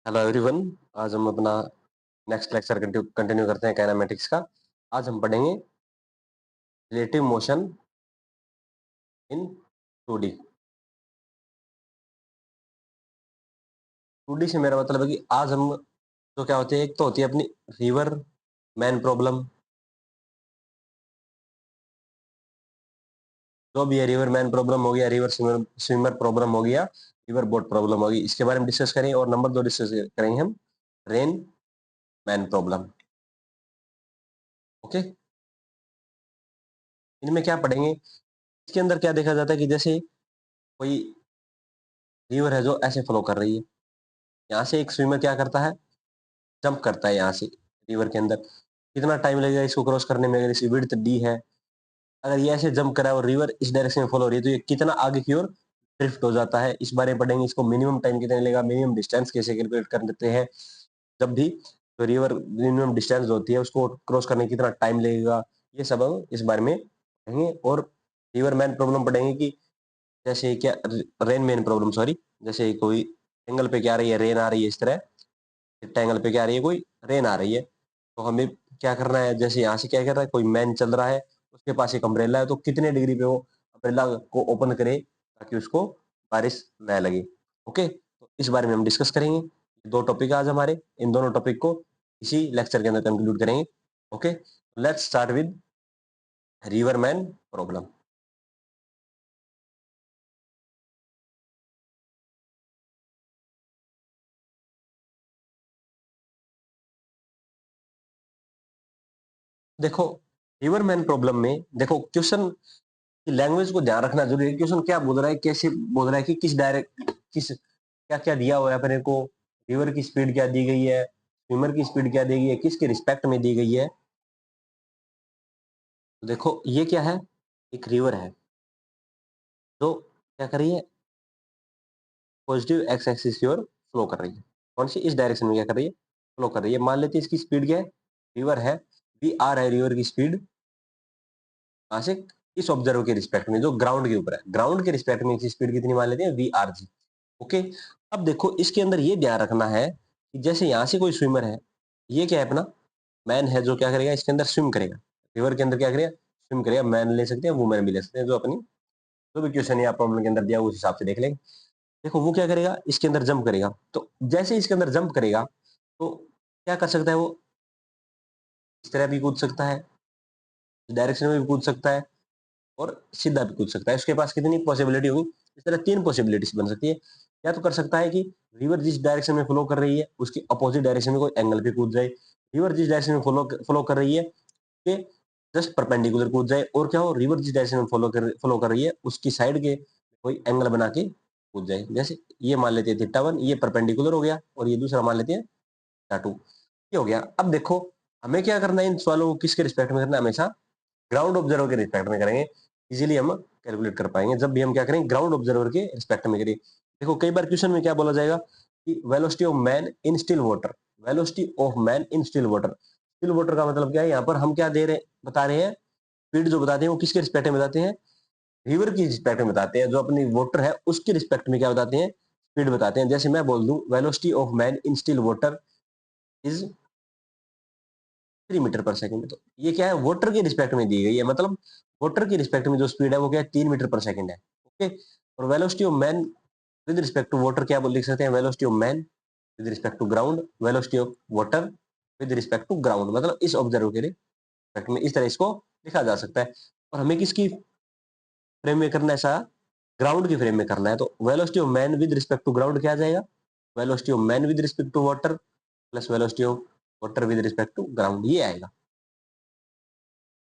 Hello everyone. आज हम अपना नेक्स्ट लेक्चर कंटिन्यू करते हैं काइनेमेटिक्स का। आज हम पढ़ेंगे relative motion in 2D। 2D से मेरा मतलब है कि आज हम तो क्या होते हैं, एक तो होती है अपनी रिवर मैन प्रॉब्लम। जो भी है रिवर मैन प्रॉब्लम हो गया, रिवर स्विमर प्रॉब्लम हो गया, रिवर बोट प्रॉब्लम होगी, इसके बारे में डिस्कस करेंगे। और नंबर 2 डिस्कस करेंगे हम रेन मैन प्रॉब्लम। ओके, इनमें क्या पढ़ेंगे, इसके अंदर क्या देखा जाता है कि जैसे कोई रिवर है जो ऐसे फ्लो कर रही है, यहाँ से एक स्विमर क्या करता है, जंप करता है यहाँ से रिवर के अंदर। कितना टाइम लगेगा इसको क्रॉस करने में, अगर इसकी विड्थ डी है, अगर ये ऐसे जंप करा और रिवर इस डायरेक्शन में फॉलो हो रही है तो ये कितना आगे की ओर ड्रिफ्ट हो जाता है, इस बारे में पढ़ेंगे। इसको मिनिमम टाइम कितना लगेगा, मिनिमम डिस्टेंस कैसे कैलकुलेट कर देते हैं, जब भी तो रिवर मिनिमम डिस्टेंस होती है उसको क्रॉस करने में कितना टाइम लगेगा, ये सब हम इस बारे में पढ़ेंगे। और रिवर मैन प्रॉब्लम पढ़ेंगे कि जैसे क्या, रेन मैन प्रॉब्लम सॉरी, जैसे कोई एंगल पे क्या आ रही है, रेन आ रही है, इस तरह एंगल पे क्या आ रही है, कोई रेन आ रही है, तो हमें क्या करना है, जैसे यहाँ से क्या कर रहा है, कोई मैन चल रहा है, उसके पास एक अम्ब्रेला है, तो कितने डिग्री पे वो अम्ब्रेला को ओपन करे ताकि उसको बारिश न लगे। ओके, तो इस बारे में हम डिस्कस करेंगे। दो टॉपिक आज हमारे, इन दोनों टॉपिक को इसी लेक्चर के अंदर कंक्लूड करेंगे। Okay, let's start with river man problem. देखो, रिवर मैन प्रॉब्लम में देखो, क्वेश्चन की लैंग्वेज को ध्यान रखना जरूरी है। क्वेश्चन क्या बोल रहा है, कैसे बोल रहा है, कि किस क्या क्या दिया हुआ है अपने को, रिवर की स्पीड क्या दी गई है, स्विमर की स्पीड क्या दी गई है, किसके रिस्पेक्ट में दी गई है। तो देखो ये क्या है, एक रिवर है जो क्या कर रही है, पॉजिटिव एक्स एक्सिस की ओर फ्लो कर रही है। कौन सी, इस डायरेक्शन में क्या कर रही है, फ्लो कर रही है। मान लेते हैं इसकी स्पीड क्या है, रिवर है, वी आर है रिवर की स्पीड, कहां से, इस ऑब्जर्वर के रिस्पेक्ट में जो ग्राउंड के ऊपर है, ग्राउंड के रिस्पेक्ट में इसकी स्पीड कितनी मान लेते हैं, वी आर जी। ओके, अब देखो इसके अंदर ये ध्यान रखना है कि जैसे यहाँ से कोई स्विमर है, ये क्या है अपना मैन है जो क्या करेगा, इसके अंदर स्विम करेगा, रिवर के अंदर क्या करेगा, स्विम करेगा। मैन ले सकते हैं, वुमेन भी ले सकते हैं, जो अपनी जो भी क्वेश्चन या प्रॉब्लम के अंदर दिया उस हिसाब से देख लेंगे। देखो वो क्या करेगा, इसके अंदर जंप करेगा, तो जैसे इसके अंदर जंप करेगा तो क्या कर सकता है वो, इस तरह भी कूद सकता है, इस डायरेक्शन में भी कूद सकता है, और सीधा भी कूद सकता है। उसके पास कितनी पॉसिबिलिटी होगी, इस तरह तीन पॉसिबिलिटीज बन सकती है। या तो कर सकता है कि रिवर जिस डायरेक्शन में फ्लो कर रही है उसके अपोजिट डायरेक्शन में कोई एंगल पे कूद जाए, रिवर जिस डायरेक्शन में फ्लो कर रही है के जस्ट परपेंडिकुलर कूद जाए, और क्या हो, रिवर जिस डायरेक्शन में फ्लो कर रही है उसकी साइड के कोई एंगल बना के कूद जाए। जैसे ये मान लेते हैं थीटा वन, ये परपेंडिकुलर हो गया, और ये दूसरा मान लेते हैं थीटा टू, ये हो गया। अब देखो हमें क्या करना है, इन सवालों को किसके रिस्पेक्ट में करना है, हमेशा ग्राउंड ऑब्जर्वर के रिस्पेक्ट में करेंगे। इजीली हम कैलकुलेट कर पाएंगे जब भी हम क्या करेंगे, ग्राउंड ऑब्जर्वर के रिस्पेक्ट में करिए। देखो कई बार क्वेश्चन में क्या बोला जाएगा कि velocity of man in still water, velocity of man in still water. Still water का मतलब क्या है, यहाँ पर हम क्या दे रहे बता रहे हैं, स्पीड जो बताते हैं वो किसके रिस्पेक्ट में बताते हैं, रिवर की रिस्पेक्ट में बताते हैं, जो अपनी वाटर है उसके रिस्पेक्ट में क्या बताते हैं, स्पीड बताते हैं। जैसे मैं बोल दूं velocity of man in still water is 3 metre per second, तो ये क्या है, वाटर के रिस्पेक्ट में दी गई है, मतलब वाटर के रिस्पेक्ट में जो स्पीड है वो क्या है, 3 मीटर पर सेकंड है। ओके, और velocity of man with respect to water क्या बोल लिख सकते हैं, velocity of man with respect to ground, velocity of water with respect to ground, मतलब इस ऑब्जर्व के रिस्पेक्ट में, इस तरह इसको लिखा जा सकता है। और हमें किसकी फ्रेम में करना है, ऐसा ग्राउंड की फ्रेम में करना है, तो velocity of man with respect to ground क्या आ जाएगा, velocity of man with respect to water plus velocity of water with respect to ground, ये आएगा।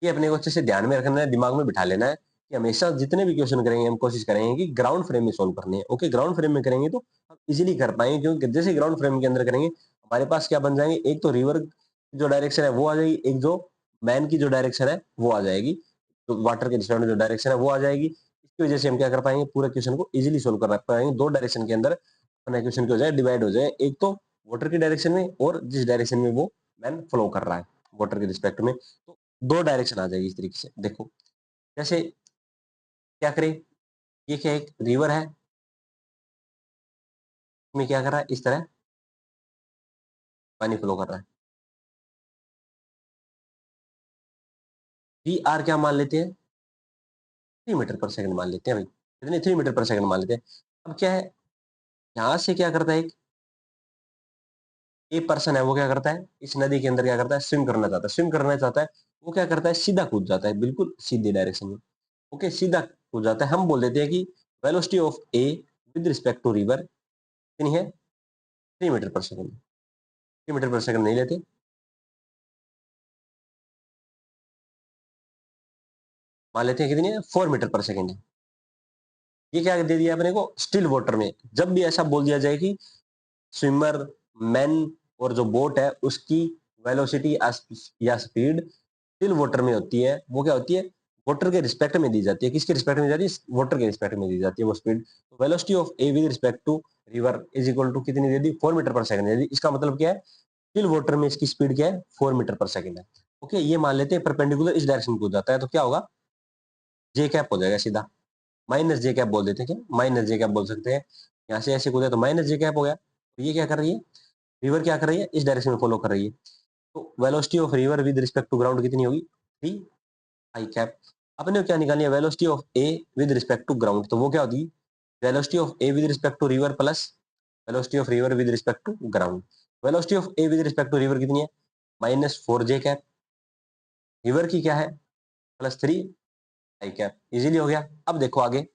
ये अपने को अच्छे से ध्यान में रखना है, दिमाग में बिठा लेना है कि हमेशा जितने भी क्वेश्चन करेंगे हम कोशिश करेंगे कि ग्राउंड फ्रेम में सोल्व करने हैं। ओके, ग्राउंड फ्रेम में करेंगे तो हम इजीली कर पाएंगे, क्योंकि जैसे ग्राउंड फ्रेम के अंदर करेंगे हमारे पास क्या बन जाएंगे, एक तो रिवर की जो डायरेक्शन है वो आ जाएगी, एक जो मैन की जो डायरेक्शन है वो आ जाएगी, तो वाटर के रिस्पेक्ट में जो डायरेक्शन है वो आ जाएगी। इसकी वजह से हम क्या कर पाएंगे, पूरे क्वेश्चन को इजिली सोल्व कर पाएंगे। दो डायरेक्शन के अंदर अपना क्वेश्चन हो जाए, डिवाइड हो जाए, एक तो वाटर की डायरेक्शन में और जिस डायरेक्शन में वो मैन फ्लो कर रहा है वाटर के रिस्पेक्ट में, तो दो डायरेक्शन आ जाएगी इस तरीके से। देखो जैसे क्या करें, ये क्या एक रिवर है, इसमें क्या कर रहा है, इस तरह पानी फ्लो कर रहा है। वी आर क्या मान लेते हैं, 3 मीटर पर सेकंड मान लेते हैं भाई, कितने 3 मीटर पर सेकंड मान लेते हैं। अब क्या है, यहाँ से क्या करता है, एक पर्सन है वो क्या करता है, इस नदी के अंदर क्या करता है, स्विम करना चाहता है, स्विम करना चाहता है, वो क्या करता है, सीधा कूद जाता है, बिल्कुल सीधे डायरेक्शन में। ओके, सीधा कूद जाता है। हम बोल देते हैं कि velocity of A with respect to river कितनी है, 3 metre per second. 3 metre per second नहीं लेते, मान लेते हैं कितनी है, 4 मीटर पर सेकंड है। ये क्या दे दिया अपने को, स्टिल वाटर में। जब भी ऐसा बोल दिया जाए कि स्विमर, मैन और जो बोट है उसकी वेलोसिटी या स्पीड स्टिल वाटर में होती है, वो क्या होती है, वाटर के रिस्पेक्ट में दी जाती है। किसके रिस्पेक्ट में दी जाती है, वाटर के रिस्पेक्ट में दी जाती है वो speed. Velocity of A with respect to river is equal to कितनी दे दी, 4 मीटर पर सेकंड दे दी। इसका मतलब क्या है, स्टिल वाटर में इसकी स्पीड क्या है, 4 मीटर पर सेकंड है। ओके, ये मान लेते हैं परपेंडिकुलर इस डायरेक्शन को जाता है, तो क्या होगा, जे कैप हो जाएगा सीधा। माइनस जे कैप बोल देते हैं, क्या माइनस जे कैप बोल सकते हैं। यहाँ से ऐसे कूदा तो माइनस जे कैप हो गया। तो ये क्या कर रही है, रिवर क्या कर रही है, इस डायरेक्शन में फॉलो कर रही है। तो velocity of river with respect to ground कितनी होगी, 3 i कैप। अपने को क्या निकालनी है, velocity of A with respect to ground, तो वो क्या होती है, velocity of A with respect to river plus velocity of river with respect to ground. Velocity of A with respect to river कितनी है, -4 j कैप। रिवर की क्या है, +3 i कैप। इजीली हो गया। अब देखो आगे,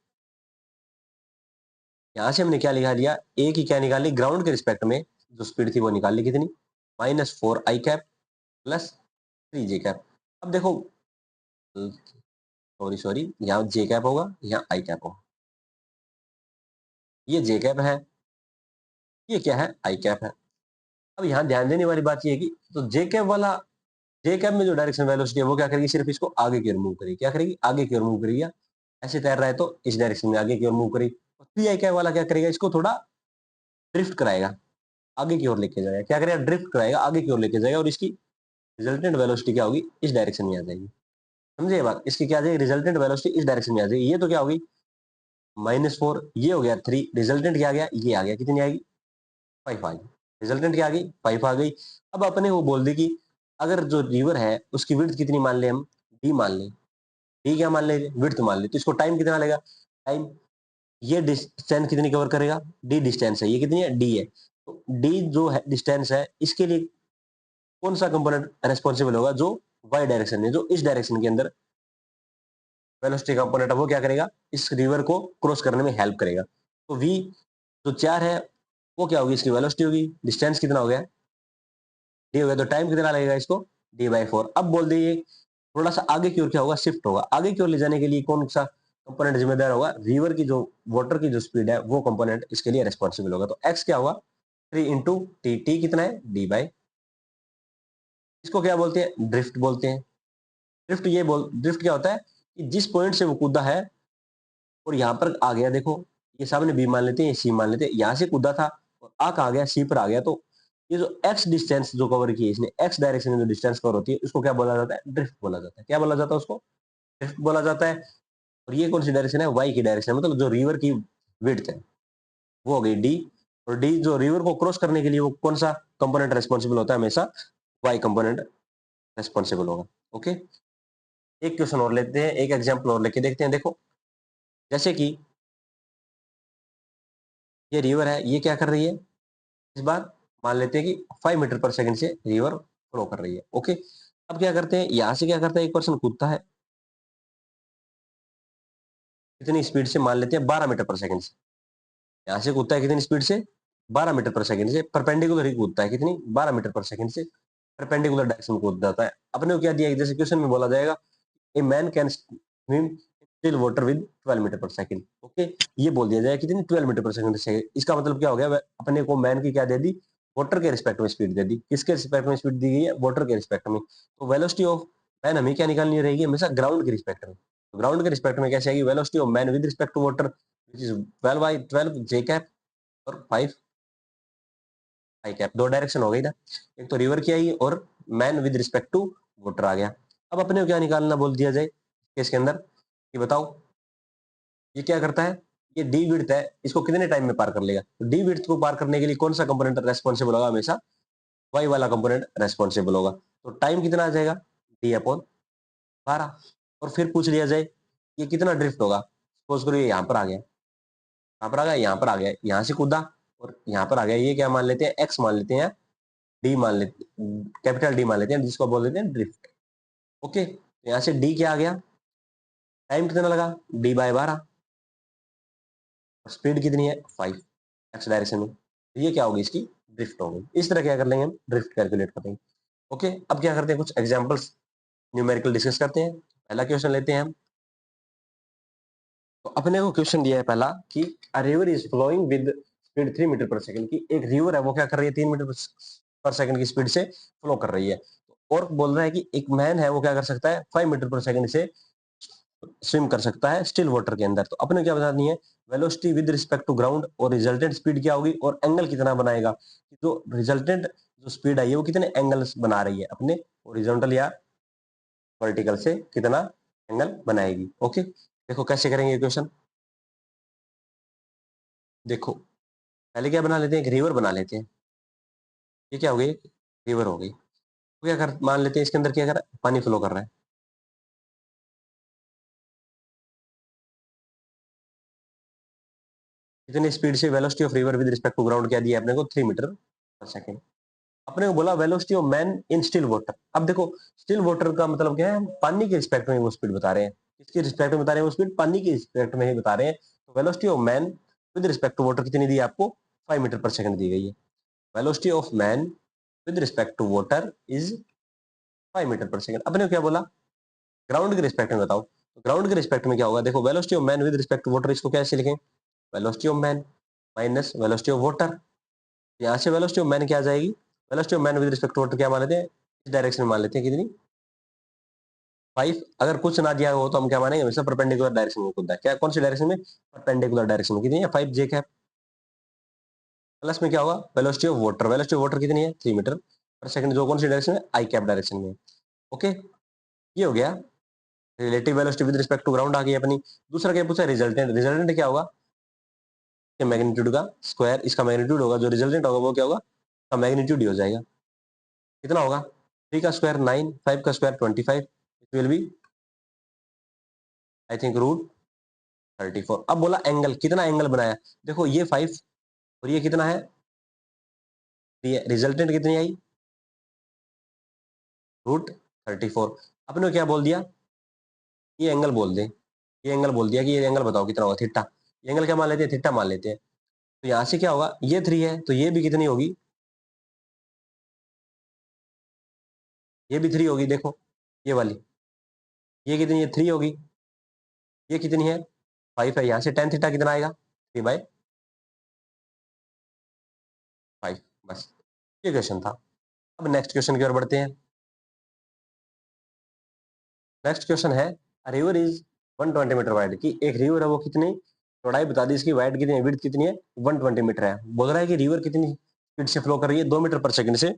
यहाँ से हमने क्या निकाल लिया, ए की क्या निकाल ली, ग्राउंड के रिस्पेक्ट में जो स्पीड थी वो निकाल ली, कितनी, -4 i कैप +3 j कैप। अब देखो, सॉरी सॉरी, यहाँ जे कैप होगा, यहाँ आई कैप होगा। ये जे कैप है, ये क्या है, आई कैप है। अब यहाँ ध्यान देने वाली बात ये है कि तो जे कैप वाला, जे कैप में जो डायरेक्शन वेलोसिटी है वो क्या करेगी, सिर्फ इसको आगे की ओर मूव करेगी। क्या करेगी, आगे की ओर मूव करेगी। ऐसे तैर रहा है तो इस डायरेक्शन में आगे की ओर मूव करेगी। 3 i कैप वाला क्या करेगा, इसको थोड़ा ड्रिफ्ट कराएगा, आगे की ओर लेके जाएगा। क्या करेगा, ड्रिफ्ट कराएगा, आगे की ओर लेके जाएगा, और इसकी रिजल्टेंट वेलोसिटी क्या होगी, इस डायरेक्शन में आ जाएगी। समझे ये बात, इसकी क्या आ जाएगी, रिजल्टेंट वेलोसिटी इस डायरेक्शन में आ जाएगी। ये तो क्या होगी, -4, ये हो गया 3, रिजल्टेंट क्या आ गया, ये आ गया, कितनी आएगी, 5 आ गई। रिजल्टेंट क्या आ गई, 5 आ गई। अब अपने वो बोल दी कि अगर जो रिवर है उसकी विड्थ कितनी मान ले हम, डी मान ले। डी क्या मान ले, विड्थ मान ले, तो इसको टाइम कितना लगेगा, टाइम, ये डिस्टेंस कितनी कवर करेगा, डी डिस्टेंस है, ये कितनी है, डी है। तो डी जो है डिस्टेंस है, इसके लिए कौन सा कंपोनेंट रेस्पॉन्सिबल होगा, जो वाई डायरेक्शन में, जो इस डायरेक्शन के अंदर वेलोसिटी कंपोनेंट है, वो क्या करेगा, इस रिवर को क्रॉस करने में हेल्प करेगा। तो वी जो 4 है वो क्या होगी, इसकी वेलोसिटी होगी। डिस्टेंस कितना हो गया, डी हो गया, तो टाइम कितना लगेगा इसको, d/4। अब बोल दिए थोड़ा सा आगे की ओर क्या होगा, शिफ्ट होगा। आगे की ओर ले जाने के लिए कौन सा कंपोनेंट जिम्मेदार होगा, रिवर की जो वाटर की जो स्पीड है वो कंपोनेंट इसके लिए रेस्पॉन्सिबल होगा। तो एक्स क्या होगा, 3 × टी, टी कितना है, d/, इसको क्या बोलते हैं, ड्रिफ्ट बोलते हैं। ड्रिफ्ट क्या होता है कि जिस पॉइंट से वो कूदा है और यहाँ पर आ गया, देखो ये सामने बी मान लेते हैं, ये सी मान लेते हैं, यहाँ से कूदा था और आ कहाँ गया, सी पर आ गया। तो ये जो एक्स डिस्टेंस जो कवर की है इसने, एक्स डायरेक्शन में जो डिस्टेंस कवर होती है उसको क्या बोला जाता है, ड्रिफ्ट बोला जाता है। क्या बोला जाता है उसको, ड्रिफ्ट बोला जाता है। और ये कौन सी डायरेक्शन है, वाई की डायरेक्शन, मतलब जो रिवर की विड्थ है वो हो गई डी। और डी जो रिवर को क्रॉस करने के लिए वो कौन सा कंपोनेंट रेस्पॉन्सिबल होता है, हमेशा वाई कंपोनेंट रेस्पॉन्सिबल होगा। ओके, एक क्वेश्चन और लेते हैं, एक एग्जाम्पल और लेके देखते हैं। देखो जैसे कि ये रिवर है, ये क्या कर रही है, इस बार मान लेते हैं कि 5 मीटर पर सेकंड से रिवर फ्लो कर रही है। ओके, अब क्या करते हैं, यहाँ से क्या करता है, एक पर्सन कूदता है, कितनी स्पीड से, मान लेते हैं 12 मीटर पर सेकंड से। यहाँ से कूदता है कितनी स्पीड से, 12 मीटर पर सेकंड से, परपेंडिकुलर ही कूदता है, कितनी, 12 मीटर पर सेकंड से परपेंडिकुलर डायरेक्शन में कूद जाता है। अपने को क्या दिया है, जैसे क्वेश्चन में बोला जाएगा, a man can swim still water with 12 metre per second. Okay, ये बोल दिया जाए कितनी, 12 मीटर पर सेकंड से। इसका मतलब क्या हो गया, अपने को मैन की क्या दे दी, वाटर के रिस्पेक्ट में स्पीड दे दी। किसके रिस्पेक्ट में स्पीड दी गई है, वाटर के रिस्पेक्ट में। तो वेलोसिटी ऑफ मैन हमें क्या निकालनी रहेगी, हमेशा ग्राउंड के रिस्पेक्ट में। तो ग्राउंड के रिस्पेक्ट में कैसे आएगी, velocity of man with respect to water which is 12/12 J cap और 5 आई कैप। दो डायरेक्शन हो गई ना, एक तो रिवर की आई और man with respect to water आ गया। अब अपने को क्या निकालना बोल दिया जाए इसके अंदर, ये बताओ, ये क्या करता है, ये डी विड्थ है, इसको कितने टाइम में पार कर लेगा। तो डी विड्थ को पार करने के लिए कौन सा कंपोनेंट रेस्पॉन्सिबल होगा, हमेशा वाई वाला कंपोनेंट रेस्पॉन्सिबल होगा। तो टाइम कितना आ जाएगा, डी अपॉन 12। और फिर पूछ लिया जाए ये कितना ड्रिफ्ट होगा, सपोज करो ये यहाँ पर आ गया, यहाँ पर आ गया, यहाँ पर आ गया, यहाँ से कूदा और यहाँ पर आ गया, ये क्या मान लेते हैं, एक्स मान लेते हैं, डी मान लेते, कैपिटल डी मान लेते हैं, जिसको बोल देते हैं ड्रिफ्ट। ओके, यहाँ से डी क्या आ गया, टाइम कितना लगा, डी बाय 12, और स्पीड कितनी है 5 एक्स डायरेक्शन में, तो ये क्या होगी, इसकी ड्रिफ्ट होगी। इस तरह क्या कर लेंगे हम, ड्रिफ्ट कैलकुलेट कर लेंगे। ओके, अब क्या करते हैं, कुछ एग्जांपल्स न्यूमेरिकल डिस्कस करते हैं। पहला क्वेश्चन लेते हैं हम। तो अपने को क्वेश्चन दिया है पहला कि a river is flowing with speed 3 metre per second, की एक रिवर है वो क्या कर रही है, 3 मीटर पर सेकंड की स्पीड से फ्लो कर रही है। और बोल रहा है कि एक मैन है वो क्या कर सकता है, 5 मीटर पर सेकंड से स्विम कर सकता है स्टिल वाटर के अंदर। तो अपने क्या बतानी है, velocity with respect to ground, और रिजल्टेंट स्पीड क्या होगी, और एंगल कितना बनाएगा, जो रिजल्टेंट जो स्पीड आई है वो कितने एंगल्स बना रही है अपने, हॉरिजॉन्टल या वर्टिकल से कितना एंगल बनाएगी। ओके, देखो कैसे करेंगे क्वेश्चन। देखो पहले क्या बना लेते हैं, एक रिवर बना लेते हैं। ये क्या हो गई, रिवर हो गई। तो क्या कर मान लेते हैं इसके अंदर क्या कर रहा है, पानी फ्लो कर रहा है। कितनी स्पीड से, velocity of river with respect to ground क्या दिया है अपने को, 3 मीटर पर सेकंड। अपने को बोला velocity of man in still water. अब देखो स्टिल वाटर का मतलब क्या है, हम पानी के रिस्पेक्ट में वो स्पीड बता रहे हैं। किसके रिस्पेक्ट में बता रहे हैं वो स्पीड, पानी के रिस्पेक्ट में ही बता रहे हैं। तो velocity of man with respect to water कितनी दी है आपको, 5 मीटर पर सेकंड दी गई है। Velocity of man with respect to water is 5 metre per second. अपने को क्या बोला, ग्राउंड के रिस्पेक्ट में बताओ। तो ग्राउंड के रिस्पेक्ट में क्या होगा, देखो velocity of man with respect to water, इसको कैसे लिखें, velocity of man minus velocity of water. यहाँ से वेलोसिटी ऑफ मैन क्या आ जाएगी, velocity of man with respect to water क्या मान लेते हैं, इस डायरेक्शन में मान लेते हैं, कितनी 5। अगर कुछ ना दिया हो तो हम क्या मानेंगे, हमेशा परपेंडिकुलर डायरेक्शन में कूदा है। क्या कौन सी डायरेक्शन में, परपेंडिकुलर डायरेक्शन में, कितनी है 5 जे कैप। प्लस में क्या होगा, velocity of water, velocity of water कितनी है 3 मीटर पर सेकंड, जो कौन सी डायरेक्शन में, आई कैप डायरेक्शन में। ओके, ये हो गया relative velocity with respect to ground आ गई अपनी। दूसरा क्या पूछा, रिजल्टेंट। रिजल्टेंट क्या होगा, मैग्नीट्यूड का स्क्वायर, इसका मैग्नीट्यूड होगा, जो रिजल्टेंट होगा वो क्या होगा, का मैग्नीट्यूड ही हो जाएगा। कितना होगा, 3 का स्क्वायर 9, 5 का square 25, it will be I think root 34। अब बोला एंगल, कितना एंगल बनाया, देखो ये 5 और ये कितना है, ये रिजल्टेंट कितनी आई, रूट 34। अपने क्या बोल दिया, ये एंगल बोल दे, ये एंगल बोल दिया कि ये एंगल बताओ कितना होगा, थीटा। ये एंगल क्या मान लेते हैं, थीटा मान लेते हैं। तो यहाँ से क्या होगा, ये 3 है तो ये भी कितनी होगी, ये भी 3 होगी। देखो ये वाली, ये कितनी है, 3 होगी। ये कितनी है, 5 है। यहाँ से टेन थीटा कितना आएगा, 3/5। बस ये क्वेश्चन था। अब नेक्स्ट क्वेश्चन की ओर बढ़ते हैं। नेक्स्ट क्वेश्चन है, रिवर इज 120 मीटर वाइड, की एक रिवर है वो कितनी चौड़ाई बता दी, इसकी वाइड कितनी है, विड्थ कितनी है, 120 मीटर है। बोल रहा है कि रिवर कितनी स्पीड से फ्लो कर रही है, 2 मीटर पर सेकंड से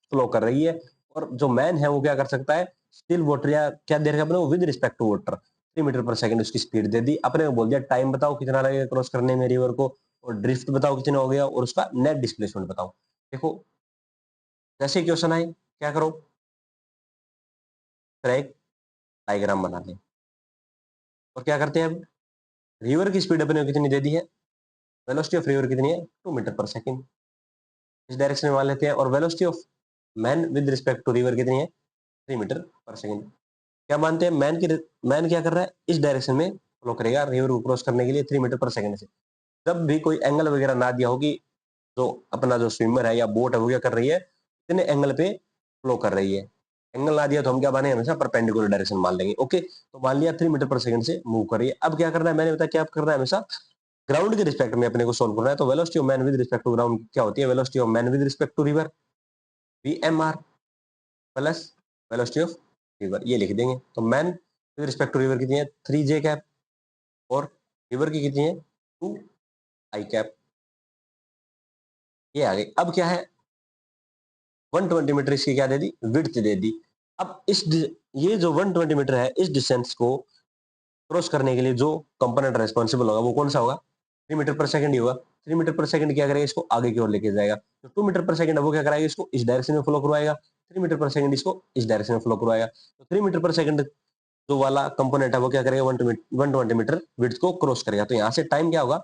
फ्लो कर रही है। और जो मैन है वो क्या कर सकता है, स्टिल वाटर, या क्या दे रखा है अपने को, with respect to water 3 metre per second उसकी स्पीड दे दी। अपने को बोल दिया टाइम बताओ कितना लगेगा क्रॉस करने में रिवर को, और ड्रिफ्ट बताओ कितना हो गया, और उसका नेट डिस्प्लेसमेंट बताओ। देखो जैसे क्वेश्चन आए क्या करो, ट्रैक डायग्राम बना लें। और क्या करते हैं, अब रिवर की स्पीड अपने को कितनी दे दी है, वेलोसिटी ऑफ रिवर कितनी है, 2 मीटर पर सेकंड, इस डायरेक्शन में मान लेते हैं। और velocity of man with respect to river कितनी है, 3 मीटर पर सेकंड। क्या मानते हैं, मैन क्या कर रहा है, इस डायरेक्शन में फ्लो करेगा रिवर को क्रॉस करने के लिए 3 मीटर पर सेकंड से। जब भी कोई एंगल वगैरह ना दिया होगी, जो अपना जो स्विमर है या बोट है वो क्या कर रही है, इतने एंगल पे फ्लो कर रही है। एंगल ना दिया तो हम क्या माने, हमेशा परपेंडिकुलर डायरेक्शन मान लेंगे। ओके, तो मान लिया 3 मीटर पर सेकंड से मूव कर रही है। अब क्या करना है, मैंने बताया क्या करना है, हमेशा ग्राउंड के रिस्पेक्ट में अपने को सोल्व करना है। तो velocity of man with respect to ground क्या होती है, velocity of man with respect to river, VMR, plus velocity of river, ये लिख देंगे। तो man with respect to river कितनी है, 3 J कैप, और रिवर की कितनी है, 2 I कैप। ये आ गई। अब क्या है, 120 मीटर इसकी क्या दे दी, विड्थ दे दी। अब ये जो 120 मीटर है, इस डिस्टेंस को क्रॉस करने के लिए जो कंपोनेंट रेस्पॉन्सिबल होगा वो कौन सा होगा, 3 मीटर पर सेकंड ही होगा। 3 मीटर पर सेकंड क्या करेगा, इसको आगे की ओर लेके जाएगा। तो 2 मीटर पर सेकंड है वो क्या कराएगा, इसको इस डायरेक्शन में फ्लो करवाएगा। 3 मीटर पर सेकंड इसको इस डायरेक्शन में फ्लो करवाएगा। तो 3 मीटर पर सेकंड जो वाला कंपोनेंट है वो क्या करेगा, 120 मीटर विड्थ को क्रॉस करेगा। तो यहाँ से टाइम क्या होगा,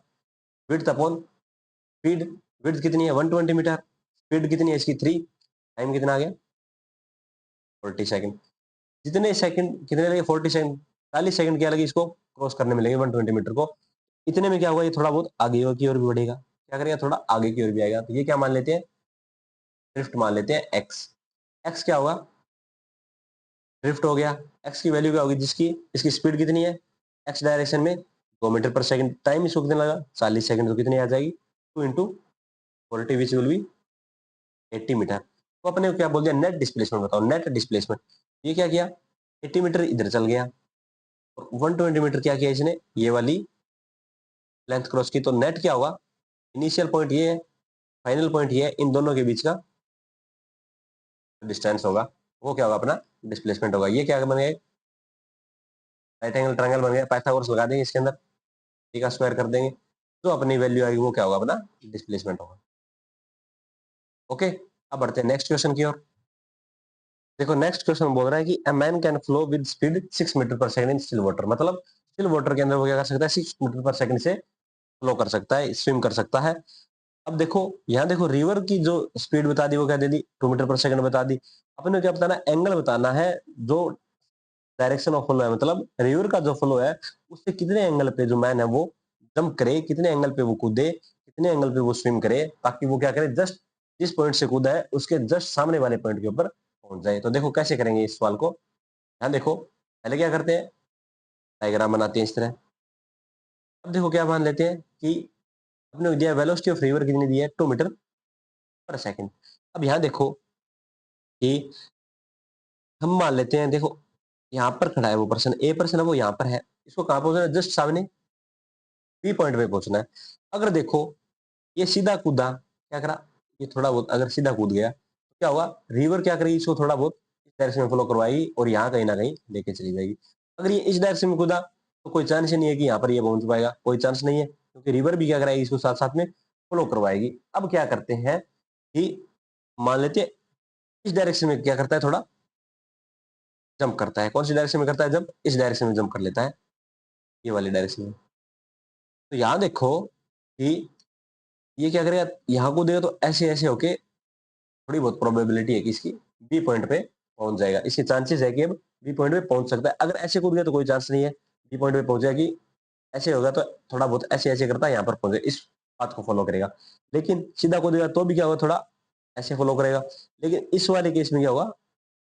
विड्थ अपॉन स्पीड। विड्थ कितनी है 120 मीटर, स्पीड कितनी है इसकी 3, टाइम कितना आ गया 40 सेकंड। जितने सेकंड कितने लगे 40 सेकंड, 40 सेकंड क्या लगे इसको क्रॉस करने में लगे 120 मीटर को। इतने में क्या होगा, ये थोड़ा बहुत आगे की ओर भी बढ़ेगा, क्या करेगा थोड़ा आगे की ओर भी आएगा। तो ये क्या मान लेते हैं, ड्रिफ्ट मान लेते हैं एक्स। एक्स क्या होगा, ड्रिफ्ट हो गया। एक्स की वैल्यू क्या होगी, जिसकी इसकी स्पीड कितनी है एक्स डायरेक्शन में 2 मीटर पर सेकंड, टाइम इसको कितना लगा 40 सेकंड, तो कितनी आ जाएगी 2 into 40 which will be 80 metre. तो अपने को क्या बोल दिया, नेट डिस्प्लेसमेंट बताओ, नेट डिस्प्लेसमेंट। ये क्या किया 80 मीटर इधर चल गया और 120 मीटर क्या किया इसने, ये वाली लेंथ क्रॉस की। तो नेट क्या होगा, इनिशियल पॉइंट ये है, फाइनल पॉइंट ये है, इन दोनों के बीच का डिस्टेंस होगा, वो क्या होगा अपना डिस्प्लेसमेंट होगा। ये क्या बन गया, राइट एंगल ट्रायंगल बन गया, पाइथागोरस लगा देंगे इसके अंदर, टी का स्क्वायर कर देंगे, तो अपनी वैल्यू आएगी वो क्या होगा अपना डिस्प्लेसमेंट होगा। ओके, अब बढ़ते हैं नेक्स्ट क्वेश्चन की ओर। देखो नेक्स्ट क्वेश्चन बोल रहा है कि a man can flow with speed 6 metre per second in still water. मतलब स्टिल वाटर के अंदर वो क्या कर सकता है, 6 मीटर पर सेकंड से फ्लो कर सकता है, स्विम कर सकता है। अब देखो यहाँ देखो रिवर की जो स्पीड बता दी वो क्या दे दी 2 मीटर पर सेकंड बता दी। अपने क्या बताना, एंगल बताना है जो डायरेक्शन ऑफ फ्लो है, मतलब रिवर का जो फ्लो है उससे कितने एंगल पे जो मैन है वो जंप करे, कितने एंगल पे वो कूदे, कितने एंगल पे वो स्विम करे, ताकि वो क्या करे जस्ट जिस पॉइंट से कूदा है उसके जस्ट सामने वाले पॉइंट के ऊपर पहुंच जाए। तो देखो कैसे करेंगे इस सवाल को, यहाँ देखो पहले क्या करते हैं, डायग्राम बनाते हैं इस तरह। अब देखो क्या मान लेते हैं कि अपने को दिया वेलोसिटी ऑफ रिवर कितनी दी है 2 मीटर पर सेकंड। अब यहाँ देखो कि हम मान लेते हैं, देखो यहाँ पर खड़ा है वो पर्सन, ए पर्सन है वो यहाँ पर है, इसको कहाँ पहुंचना है, जस्ट सामने बी पॉइंट पे पहुंचना है। अगर देखो ये सीधा कूदा, क्या करा, ये थोड़ा बहुत अगर सीधा कूद गया तो क्या होगा, रिवर क्या करेगी इसको थोड़ा बहुत इस डायरेक्शन में फ्लो करवाएगी और यहाँ कहीं ना कहीं लेके चली जाएगी। अगर ये इस डायरेक्शन में कूदा तो कोई चांस ही नहीं है कि यहाँ पर ये पहुंच पाएगा, कोई चांस नहीं है, क्योंकि रिवर भी क्या कराएगी इसको साथ साथ में फ्लो करवाएगी। अब क्या करते हैं कि मान लेते हैं इस डायरेक्शन में क्या करता है, थोड़ा जंप करता है। कौन सी डायरेक्शन में करता है जंप, इस डायरेक्शन में जंप कर लेता है, ये वाली डायरेक्शन में। तो यहाँ देखो कि ये क्या करेगा, यहाँ को देगा तो ऐसे ऐसे होके थोड़ी बहुत प्रोबेबिलिटी है कि इसकी बी पॉइंट पे पहुंच जाएगा, इसके चांसेस है कि अब बी पॉइंट पे पहुंच सकता है। अगर ऐसे कूद गया तो कोई चांस नहीं है बी पॉइंट पे पहुंचेगा, कि ऐसे होगा तो थोड़ा बहुत ऐसे ऐसे करता है यहाँ पर पहुंचे, इस बात को फॉलो करेगा। लेकिन सीधा कूदेगा तो भी क्या होगा, थोड़ा ऐसे फॉलो करेगा। लेकिन इस वाले केस में क्या होगा,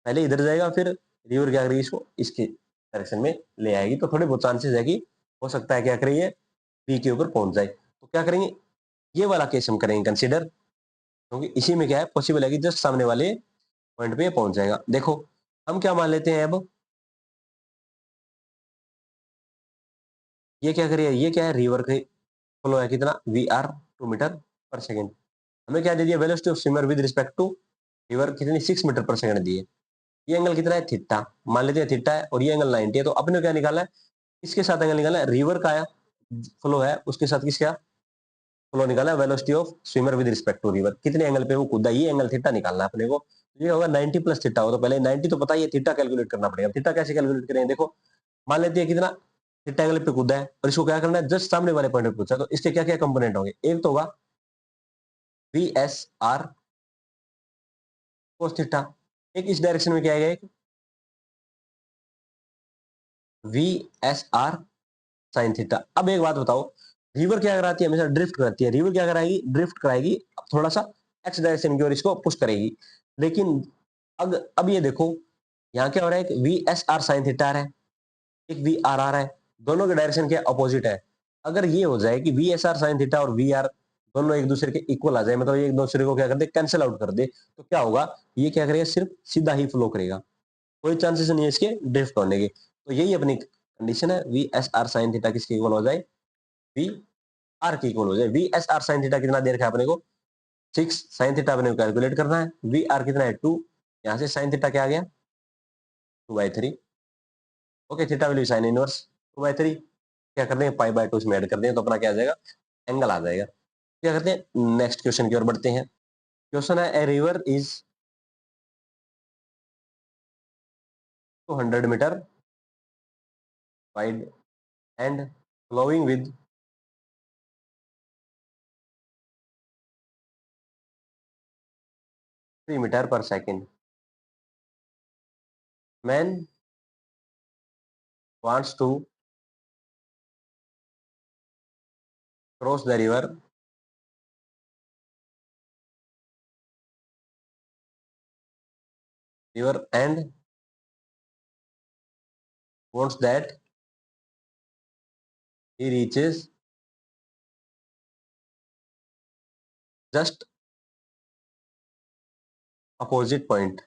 पहले इधर जाएगा फिर रिवर क्या करेगी इसको इसके डायरेक्शन में ले आएगी, तो थोड़े बहुत चांसेस है कि हो सकता है क्या करेंगे बी के ऊपर पहुंच जाए। तो क्या करेंगे, ये वाला केस हम करेंगे कंसिडर, क्योंकि इसी में क्या है पॉसिबल है कि जस्ट सामने वाले पॉइंट पे पहुंच जाएगा। देखो हम क्या मान लेते हैं, अब ये क्या करिए, ये क्या है रिवर के फ्लो है कितना V R 2 metre per second. हमें क्या दे दिया, velocity of swimmer with respect to river कितनी 6 मीटर पर सेकंड दी है। ये एंगल कितना है थीटा, मान लेते हैं थीटा है, और ये एंगल 90 है। तो अपने को क्या निकालना है, इसके साथ एंगल निकालना है, रिवर का फ्लो है उसके साथ किसका फ्लो निकाला है, velocity of swimmer with respect to river, कितने एंगल पे वो कूदा, ये एंगल थीटा निकालना है अपने को। ये होगा 90 प्लस थीटा हो, तो पहले 90 तो पता ही है, थीटा कैलकुलेट करना पड़ेगा। थीटा कैसे कैलकुलेट करेंगे, देखो मान लेते हैं कितना थीटा एंगल पे कूदा है और इसको क्या करना है जस्ट सामने वाले पॉइंट पे पूछा, तो इसके क्या क्या कंपोनेंट होंगे, एक तो होगा we S R cos theta, एक इस डायरेक्शन में क्या आएगा, एक V S R sine theta. अब एक बात बताओ, रिवर क्या कराती है, हमेशा ड्रिफ्ट कराती है, रिवर क्या कराएगी, ड्रिफ्ट कराएगी, थोड़ा सा एक्स डायरेक्शन की ओर इसको पुश करेगी। लेकिन अब ये देखो यहाँ क्या हो रहा है, एक V S R sine theta आ रहा है, एक वी आर आ रहा है, दोनों के डायरेक्शन के अपोजिट है। अगर ये हो जाए कि we S R sine theta और वी आर दोनों एक दूसरे के इक्वल आ जाए, मतलब एक दूसरे को क्या कर दे कैंसिल आउट कर दे, तो क्या होगा, ये क्या करेगा सिर्फ सीधा ही फ्लो करेगा, कोई चांसेस नहीं है इसके ड्रिफ्ट होने के। तो यही अपनी कंडीशन है, V S R sine theta किसके इक्वल हो जाए, वी आर के इक्वल हो जाए। We S R sine theta कितना दे रखा है अपने को 6, साइन थीटा अपने को कैलकुलेट करना है, वी आर कितना है 2, यहाँ से साइन थीटा क्या आ गया 2/3। Okay, theta value sine inverse 2/3, क्या कर देंगे पाई बाय 2 इसमें ऐड कर देंगे तो अपना क्या आ जाएगा एंगल आ जाएगा। क्या करते हैं, नेक्स्ट क्वेश्चन की ओर बढ़ते हैं। क्वेश्चन है, a river is 200 metre wide and flowing with 3 metre per second. Man wants to cross the river and wants that he reaches just opposite point,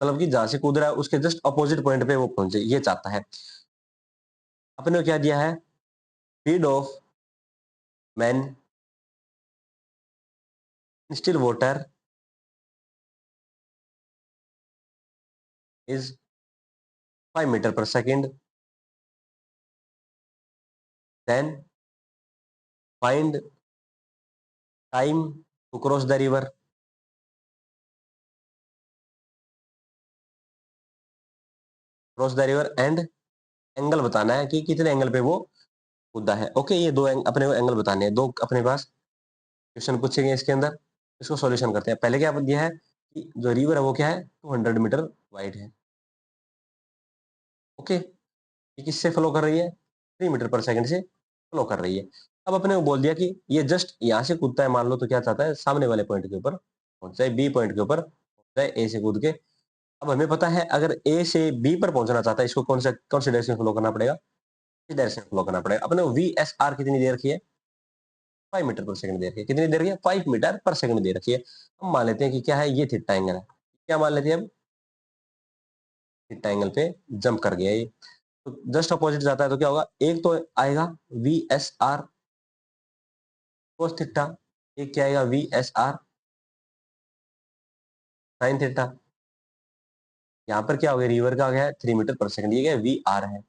मतलब कि जहां से कूद रहा है उसके जस्ट अपोजिट पॉइंट पे वो पहुंचे, ये चाहता है। अपने को क्या दिया है, speed of man in still water is 5 metre per second. Then find time to cross the river. Cross the river and angle बताना है कि कितने एंगल पे वो कूदा है। ओके, ये दो अपने को एंगल बताने हैं, दो अपने पास क्वेश्चन पूछेंगे इसके अंदर। इसको सॉल्यूशन करते हैं। पहले क्या दिया है कि जो रिवर है वो क्या है, 200 मीटर वाइड है। ओके, ये किससे फ्लो कर रही है, 3 मीटर पर सेकंड से फ्लो कर रही है। अब अपने को बोल दिया कि ये जस्ट यहाँ से कूदता है, मान लो, तो क्या चाहता है, सामने वाले पॉइंट के ऊपर पहुंच जाए, बी पॉइंट के ऊपर पहुंच जाए ए से कूद के। अब हमें पता है अगर ए से बी पर पहुंचना चाहता है, इसको कौन से डायरेक्शन फ्लो करना पड़ेगा, इस डायरेक्शन फ्लो करना पड़ेगा। अपने वी एस आर कितनी दे रखी है, 5 मीटर पर सेकंड दे रखी है। कितनी दे रखी है, 5 मीटर पर सेकंड दे रखी है। हम मान लेते हैं कि क्या है, ये थीटा एंगल है। क्या मान लेते हैं, अब थीटा एंगल पे जंप कर गया ये, तो जस्ट अपोजिट जाता है तो क्या होगा, एक तो आएगा we S R cos theta, एक क्या आएगा, we S R sine theta. यहाँ पर क्या हो गया, रिवर का गया 3 मीटर पर सेकंड, ये क्या वी आर है।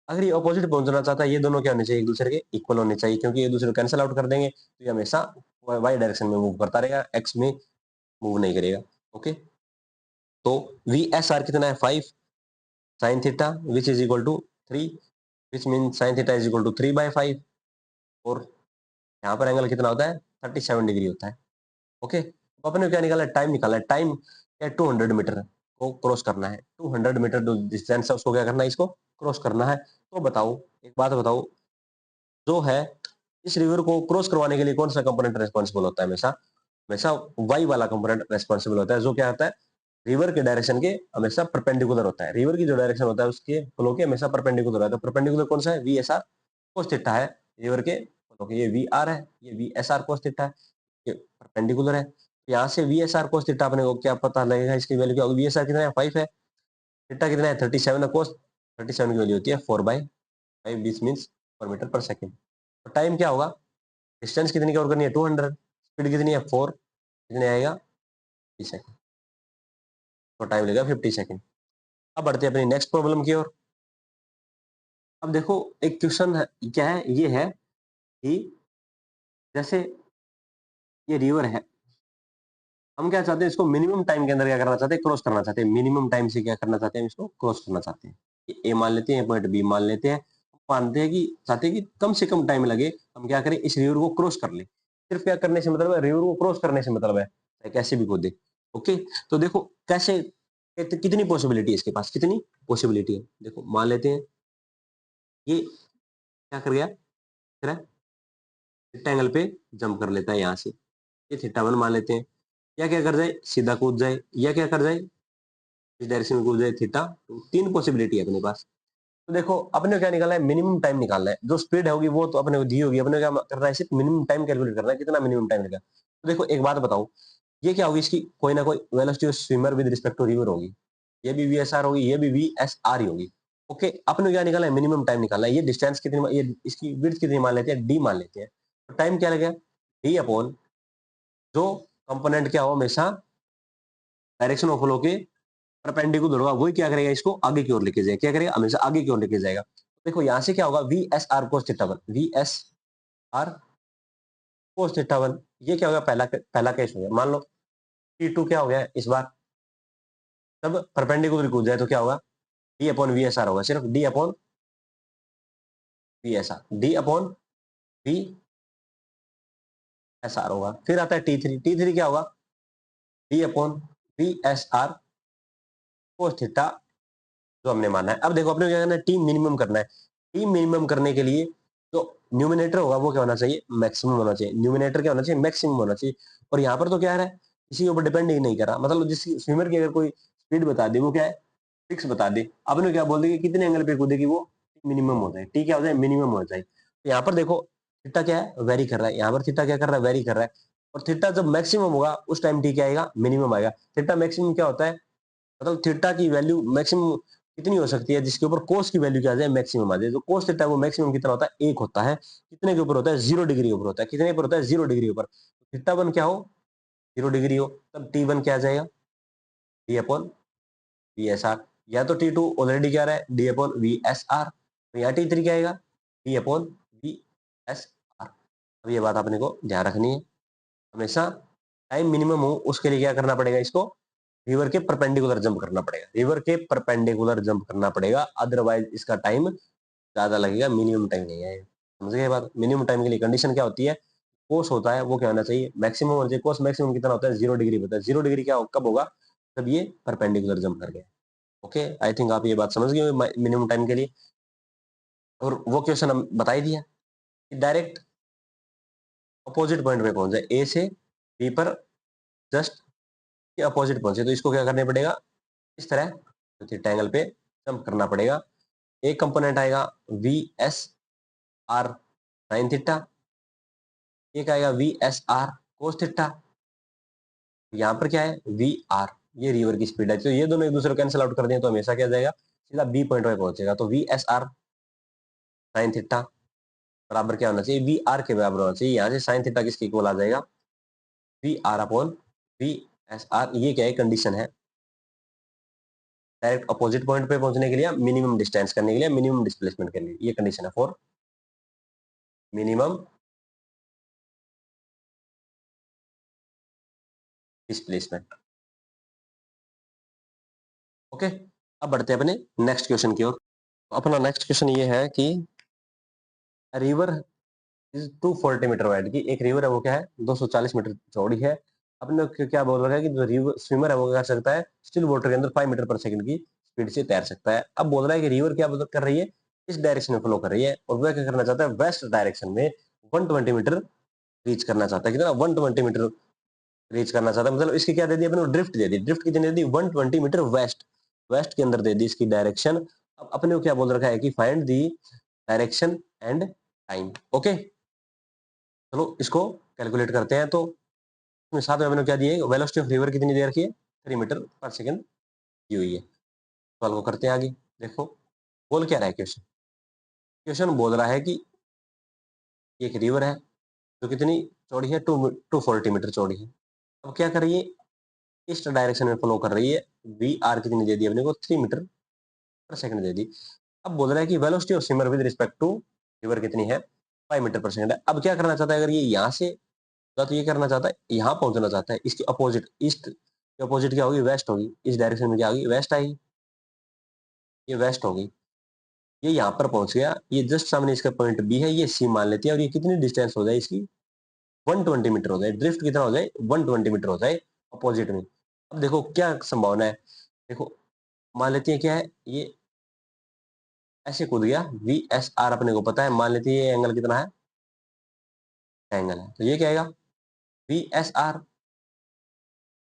अगर ये ऑपोजिट पहुंचना चाहता है, ये दोनों क्या होने चाहिए, एक दूसरे के इक्वल होने चाहिए, क्योंकि एक दूसरे को कैंसिल आउट कर देंगे तो ये हमेशा वाई डायरेक्शन में मूव करता रहेगा, एक्स में मूव नहीं करेगा। ओके, तो वी एस आर कितना है, 5 sine theta which is equal to 3, which mean sine theta is equal to 3/5। और यहाँ पर एंगल कितना होता है, 37 डिग्री होता है। ओके, तो अपने को क्या निकाला है, टाइम निकाला है। टाइम क्या, 200 मीटर को क्रॉस करना है। 200 मीटर जो डिस्टेंस है उसको क्या करना है, इसको क्रॉस करना है। तो बताओ, एक बात बताओ, जो है इस रिवर को क्रॉस करवाने के लिए कौन सा कंपोनेंट रेस्पॉन्सिबल होता है, हमेशा हमेशा वाई वाला कंपोनेंट रेस्पॉन्सिबल होता है, जो क्या होता है, रिवर के डायरेक्शन के हमेशा परपेंडिकुलर होता है। रिवर की जो डायरेक्शन होता है उसके फ्लो के हमेशा परपेंडिकुलर होता है। तो परपेंडिकुलर कौन सा है, V S R cos theta है। रिवर के फ्लो के ये वी आर है, ये we S R cos theta है, ये परपेंडिकुलर है। यहाँ से we S R cos theta अपने को क्या पता लगेगा, इसकी वैल्यू क्या होगी, वी एस आर कितना है, 5 है, थीटा कितना है, 37 है, कोस 37 की वैल्यू होती है 4/5, this means 4 metre per second. तो टाइम क्या होगा, डिस्टेंस कितनी कवर करनी है, 200, स्पीड कितनी है 4, कितने आएगा 50 सेकंड, तो टाइम लेगा 50 सेकंड। अब बढ़ते हैं अपनी नेक्स्ट प्रॉब्लम की ओर। अब देखो, एक क्वेश्चन है, क्या है, ये है कि जैसे ये रिवर है, हम क्या चाहते हैं, इसको मिनिमम टाइम के अंदर क्या करना चाहते हैं, क्रॉस करना चाहते हैं। मिनिमम टाइम से क्या करना चाहते हैं, इसको क्रॉस करना चाहते हैं। ए मान लेते हैं, पॉइंट बी मान लेते हैं, मानते हैं कि चाहते हैं कि कम से कम टाइम लगे, हम क्या करें, इस रिवर को क्रॉस कर ले। सिर्फ क्या करने से मतलब है, रिवर को क्रॉस करने से मतलब है, चाहे कैसे भी कूदे। ओके, तो देखो कैसे, कितनी पॉसिबिलिटी है इसके पास, कितनी पॉसिबिलिटी है। देखो मान लेते हैं ये क्या कर गया, थीटा एंगल पे जंप कर लेता है यहाँ से, ये थीटा 1 मान लेते हैं, या क्या कर जाए, सीधा कूद जाए, या क्या कर जाए, इस डायरेक्शन में कूद जाए थीटा। तो 3 पॉसिबिलिटी है अपने पास। तो देखो अपने को क्या निकालना है, मिनिमम टाइम निकालना है। जो स्पीड होगी वो तो अपने को दी होगी, अपने को क्या करना है, सिर्फ मिनिमम टाइम कैलकुलेट करना है, कितना मिनिमम टाइम लगेगा। तो देखो एक बात बताओ, ये क्या होगी, इसकी कोई ना कोई velocity of swimmer with respect to river होगी, ये भी वी एस आर होगी, ये भी वी एस आर ही होगी। ओके, अपने को क्या निकालना है, मिनिमम टाइम निकालना है। ये डिस्टेंस कितनी, ये इसकी विड्थ कितनी मान लेते हैं, डी मान लेते हैं। तो टाइम क्या लगेगा, डी अपॉन जो कंपोनेंट क्या हो, हमेशा डायरेक्शन ऑफ फ्लो के परपेंडिकुलर होगा, वही क्या करेगा, इसको आगे की ओर लेके जाएगा। क्या करेगा, हमेशा आगे की ओर लेके जाएगा। देखो यहाँ से क्या होगा, we S R cos theta 1, we S R cos theta 1, ये क्या हो गया, पहला केस हो गया। मान लो T2 क्या हो गया इस बार, जब परपेंडिकुलर कूद जाए तो क्या होगा, D upon V S are होगा, सिर्फ D upon V S are, D upon V S are होगा। फिर आता है T3 क्या होगा, D upon V S R cos theta, जो हमने माना है। अब देखो अपने क्या करना है, टी मिनिमम करना है। टी मिनिमम करने के लिए जो न्यूमिनेटर होगा वो क्या होना चाहिए, मैक्सिमम होना चाहिए। न्यूमिनेटर क्या होना चाहिए, मैक्सिमम होना चाहिए। और यहाँ पर तो क्या है, किसी के ऊपर डिपेंड ही नहीं करा, मतलब जिस स्विमर की अगर कोई स्पीड बता दी वो क्या है, फिक्स बता दी। आपने क्या बोल दी कि कितने एंगल पे कूदेगी वो मिनिमम हो जाए, टी क्या हो जाए, मिनिमम हो जाए। तो यहाँ पर देखो थीटा क्या है, वेरी कर रहा है, यहाँ पर थीटा क्या कर रहा है, वेरी कर रहा है। और थीटा जब मैक्सिमम होगा उस टाइम टी क्या आएगा, मिनिमम आएगा। थीटा मैक्सिमम क्या होता है, मतलब थीटा की वैल्यू मैक्सिमम कितनी हो सकती है, जिसके ऊपर कोस की वैल्यू क्या आ जाए, मैक्सिमम आ जाए। जो कोस थीटा है वो मैक्सिमम कितना होता है, 1 होता है। कितने के ऊपर होता है, 0 डिग्री ऊपर होता है। कितने पर होता है, 0 डिग्री ऊपर। थीटा 1 क्या हो, 0 डिग्री हो, तब T1 क्या आ जाएगा, D upon V S are. या तो T2 ऑलरेडी क्या रहा है, D upon V S are, तो यहाँ T3 क्या आएगा, D upon V S are. अब ये बात आपने को ध्यान रखनी है, हमेशा टाइम मिनिमम हो उसके लिए क्या करना पड़ेगा, इसको रिवर के परपेंडिकुलर जंप करना पड़ेगा, रिवर के परपेंडिकुलर जंप करना पड़ेगा, अदरवाइज इसका टाइम ज्यादा लगेगा, मिनिमम टाइम नहीं है। समझ गए बात। मिनिमम टाइम के लिए कंडीशन क्या होती है, कोस होता है वो क्या होना चाहिए, मैक्सिमम होना चाहिए। कोस मैक्सिमम कितना होता है, 0 डिग्री होता है। 0 डिग्री क्या कब होगा, जब ये परपेंडिकुलर जंप कर गया। ओके, आई थिंक आप ये बात समझ गए मिनिमम टाइम के लिए। और वो क्वेश्चन हम बता ही दिया कि डायरेक्ट अपोजिट पॉइंट पे पहुंच जाए, ए से बी पर जस्ट अपोजिट पहुंचे, तो इसको क्या करना पड़ेगा, इस तरह थीटा एंगल पे जंप करना पड़ेगा। एक कंपोनेंट आएगा we S R sine theta, एक आएगा we S R cos theta. यहाँ पर क्या है, वी आर, ये रिवर की स्पीड है, तो ये दोनों एक दूसरे को कैंसिल आउट कर दें तो हमेशा क्या जाएगा, सीधा बी पॉइंट पे पहुंचेगा। तो we S R sine theta बराबर क्या होना चाहिए, वी आर के बराबर होना चाहिए। यहाँ से साइन थीटा किसके इक्वल आ जाएगा, V R upon V S R. ये क्या है, कंडीशन है डायरेक्ट अपोजिट पॉइंट पे पहुंचने के लिए, मिनिमम डिस्टेंस करने के लिए, मिनिमम डिस्प्लेसमेंट के लिए, ये कंडीशन है फॉर मिनिमम डिस्प्लेसमेंट। ओके, अब बढ़ते हैं अपने नेक्स्ट क्वेश्चन की ओर। अपना नेक्स्ट क्वेश्चन ये है कि रिवर इज 240 मीटर वाइड, की एक रिवर है वो क्या है, 240 मीटर चौड़ी है। अपने क्या बोल रहा है कि जो रिवर स्विमर है वो क्या कर सकता है, स्टिल वाटर के अंदर 5 मीटर पर सेकंड की स्पीड से तैर सकता है। अब बोल रहा है कि रिवर क्या कर रही है, इस डायरेक्शन में फ्लो कर रही है, और वह क्या करना चाहता है, वेस्ट डायरेक्शन में 120 मीटर रीच करना चाहता है। कितना, 120 मीटर रीच करना चाहता है। मतलब इसकी क्या दे दी अपने को, ड्रिफ्ट दे दी। ड्रिफ्ट कितनी दे दी, 120 मीटर वेस्ट, वेस्ट के अंदर दे दी इसकी डायरेक्शन। अब अपने को क्या बोल रखा है कि find the direction and time. Okay, चलो इसको कैलकुलेट करते हैं। तो इसमें साथ में मैंने क्या दिए, वेलोसिटी ऑफ रिवर कितनी दे रखी है, 3 मीटर पर सेकंड दी हुई है। सवाल को करते हैं आगे। देखो बोल क्या रहा है क्वेश्चन, क्वेश्चन बोल रहा है कि एक रिवर है जो कितनी चौड़ी है, 240 मीटर चौड़ी है। अब क्या कर रही है, इस डायरेक्शन में फ्लो कर रही है। वी आर कितनी दे दी अपने को, 3 मीटर पर सेकंड दे दी। अब बोल रहा है कि velocity of swimmer with respect to river कितनी है, 5 मीटर पर सेकंड है। अब क्या करना चाहता है, अगर ये यहाँ से तो ये करना चाहता है, यहाँ पहुंचना चाहता है, इसके अपोजिट, ईस्ट के अपोजिट क्या होगी, वेस्ट होगी। इस डायरेक्शन में क्या होगी, वेस्ट आएगी, ये वेस्ट होगी। ये यहाँ पर पहुंच गया, ये जस्ट सामने इसका पॉइंट बी है, ये सी मान लेती है। और ये कितनी डिस्टेंस हो जाए इसकी, 120 मीटर हो जाए। ड्रिफ्ट कितना हो जाए, 120 मीटर हो जाए अपोजिट में। अब देखो क्या संभावना है, देखो मान लेती है क्या है, ये ऐसे कूद गया, वी एस आर अपने को पता है, मान लेती है ये एंगल कितना है, एंगल है। तो ये क्या आएगा, we S R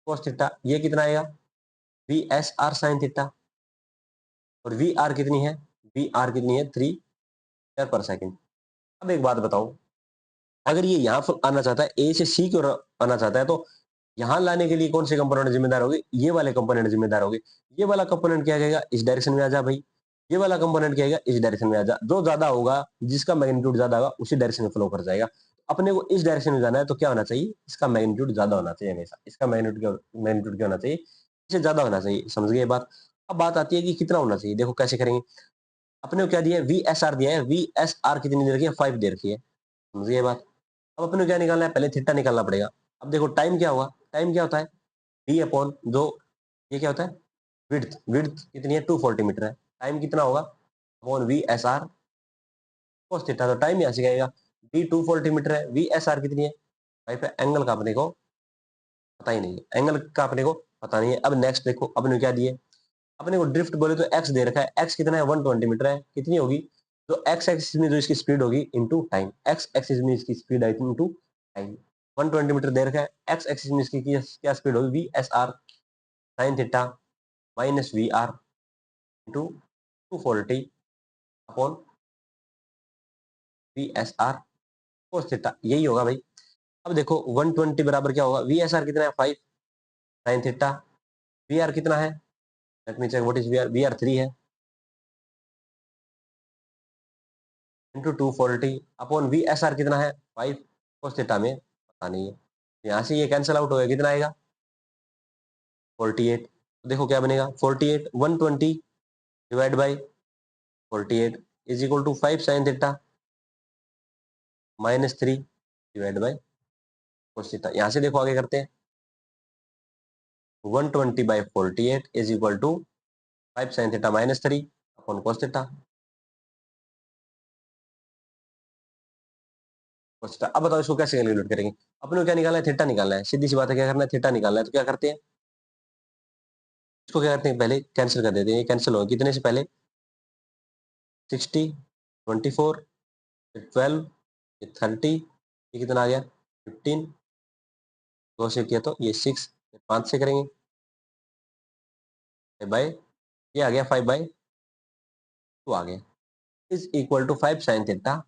cos theta, ये कितना आएगा, we S R sine theta. और वी आर कितनी है, वी आर कितनी है, 3 मीटर पर सेकंड। अब एक बात बताओ, अगर ये यहाँ आना चाहता है, ए से सी की ओर आना चाहता है, तो यहाँ लाने के लिए कौन से कंपोनेंट जिम्मेदार होगी, ये वाले कंपोनेंट जिम्मेदार होगी। ये वाला कंपोनेंट क्या कहेगा, इस डायरेक्शन में आ जा भाई। ये वाला कंपोनेंट क्या कहेगा, इस डायरेक्शन में आ जा। जो ज्यादा होगा, जिसका मैग्नीट्यूड ज्यादा होगा, उसी डायरेक्शन में फ्लो कर जाएगा। अपने को इस डायरेक्शन में जाना है तो क्या होना चाहिए, इसका मैग्नीट्यूड ज्यादा होना चाहिए हमेशा। इसका मैग्नीट्यूड क्या होना चाहिए, इससे ज्यादा होना चाहिए। समझ गए बात। अब बात आती है कि कितना होना चाहिए। देखो कैसे करेंगे, अपने को क्या दिया है, वी एस आर दिया है, वी एस आर कितनी दे रखी है, 5 दे रखी है। समझ गए बात। अब अपने को क्या निकालना है, पहले थीटा निकालना पड़ेगा। अब देखो टाइम क्या होगा, टाइम क्या होता है डी अपॉन जो ये क्या होता है विड्थ, विड्थ कितनी है 240 मीटर है, टाइम कितना होगा upon V S R cos theta. तो टाइम यहाँ से क्या आएगा, डी 240 मीटर है, वी एस आर कितनी है 5 है, एंगल का अपने को पता ही नहीं है, एंगल का अपने को पता नहीं है। अब नेक्स्ट देखो अपने को क्या दिए, अपने को ड्रिफ्ट बोले तो एक्स दे रखा है, एक्स कितना है 120 मीटर है, कितनी होगी जो एक्स एक्सिस में जो इसकी स्पीड होगी इनटू टाइम, एक्स एक्सिस में इसकी speed I into time, 120 metre दे रखा है, एक्स एक्सिस में इसकी क्या स्पीड होगी V S R sine theta minus we R into 240 upon V S R cos theta, यही होगा भाई। अब देखो 120 बराबर क्या होगा, वी एस आर कितना है 5 साइन थीटा, वी आर कितना है, let me check what is V R 3 है into 240 upon V S R कितना है 5 कोस थीटा में पता नहीं है, यहाँ से ये कैंसिल आउट होगा, कितना आएगा 48। तो देखो क्या बनेगा 48 120 divide by 48 is equal to 5 sine theta minus 3 divide by cos theta. यहाँ से देखो आगे करते हैं, 120 by 48 is equal to 5 sine theta minus 3 upon cos theta. Cos theta, अब बताओ इसको कैसे कैलकुलेट करेंगे, अपने को क्या निकालना है थीटा निकालना है, सीधी सी बात है, क्या करना है थीटा निकालना है। तो क्या करते हैं, इसको क्या करते हैं पहले कैंसिल कर देते हैं, ये कैंसिल हो कितने से पहले 60 24 12 ये 30 ये कितना आ गया 15 दो से किया तो ये 6 5 से करेंगे 5 बाई ये आ गया 5 बाई 2 आ गया is equal to 5 sine theta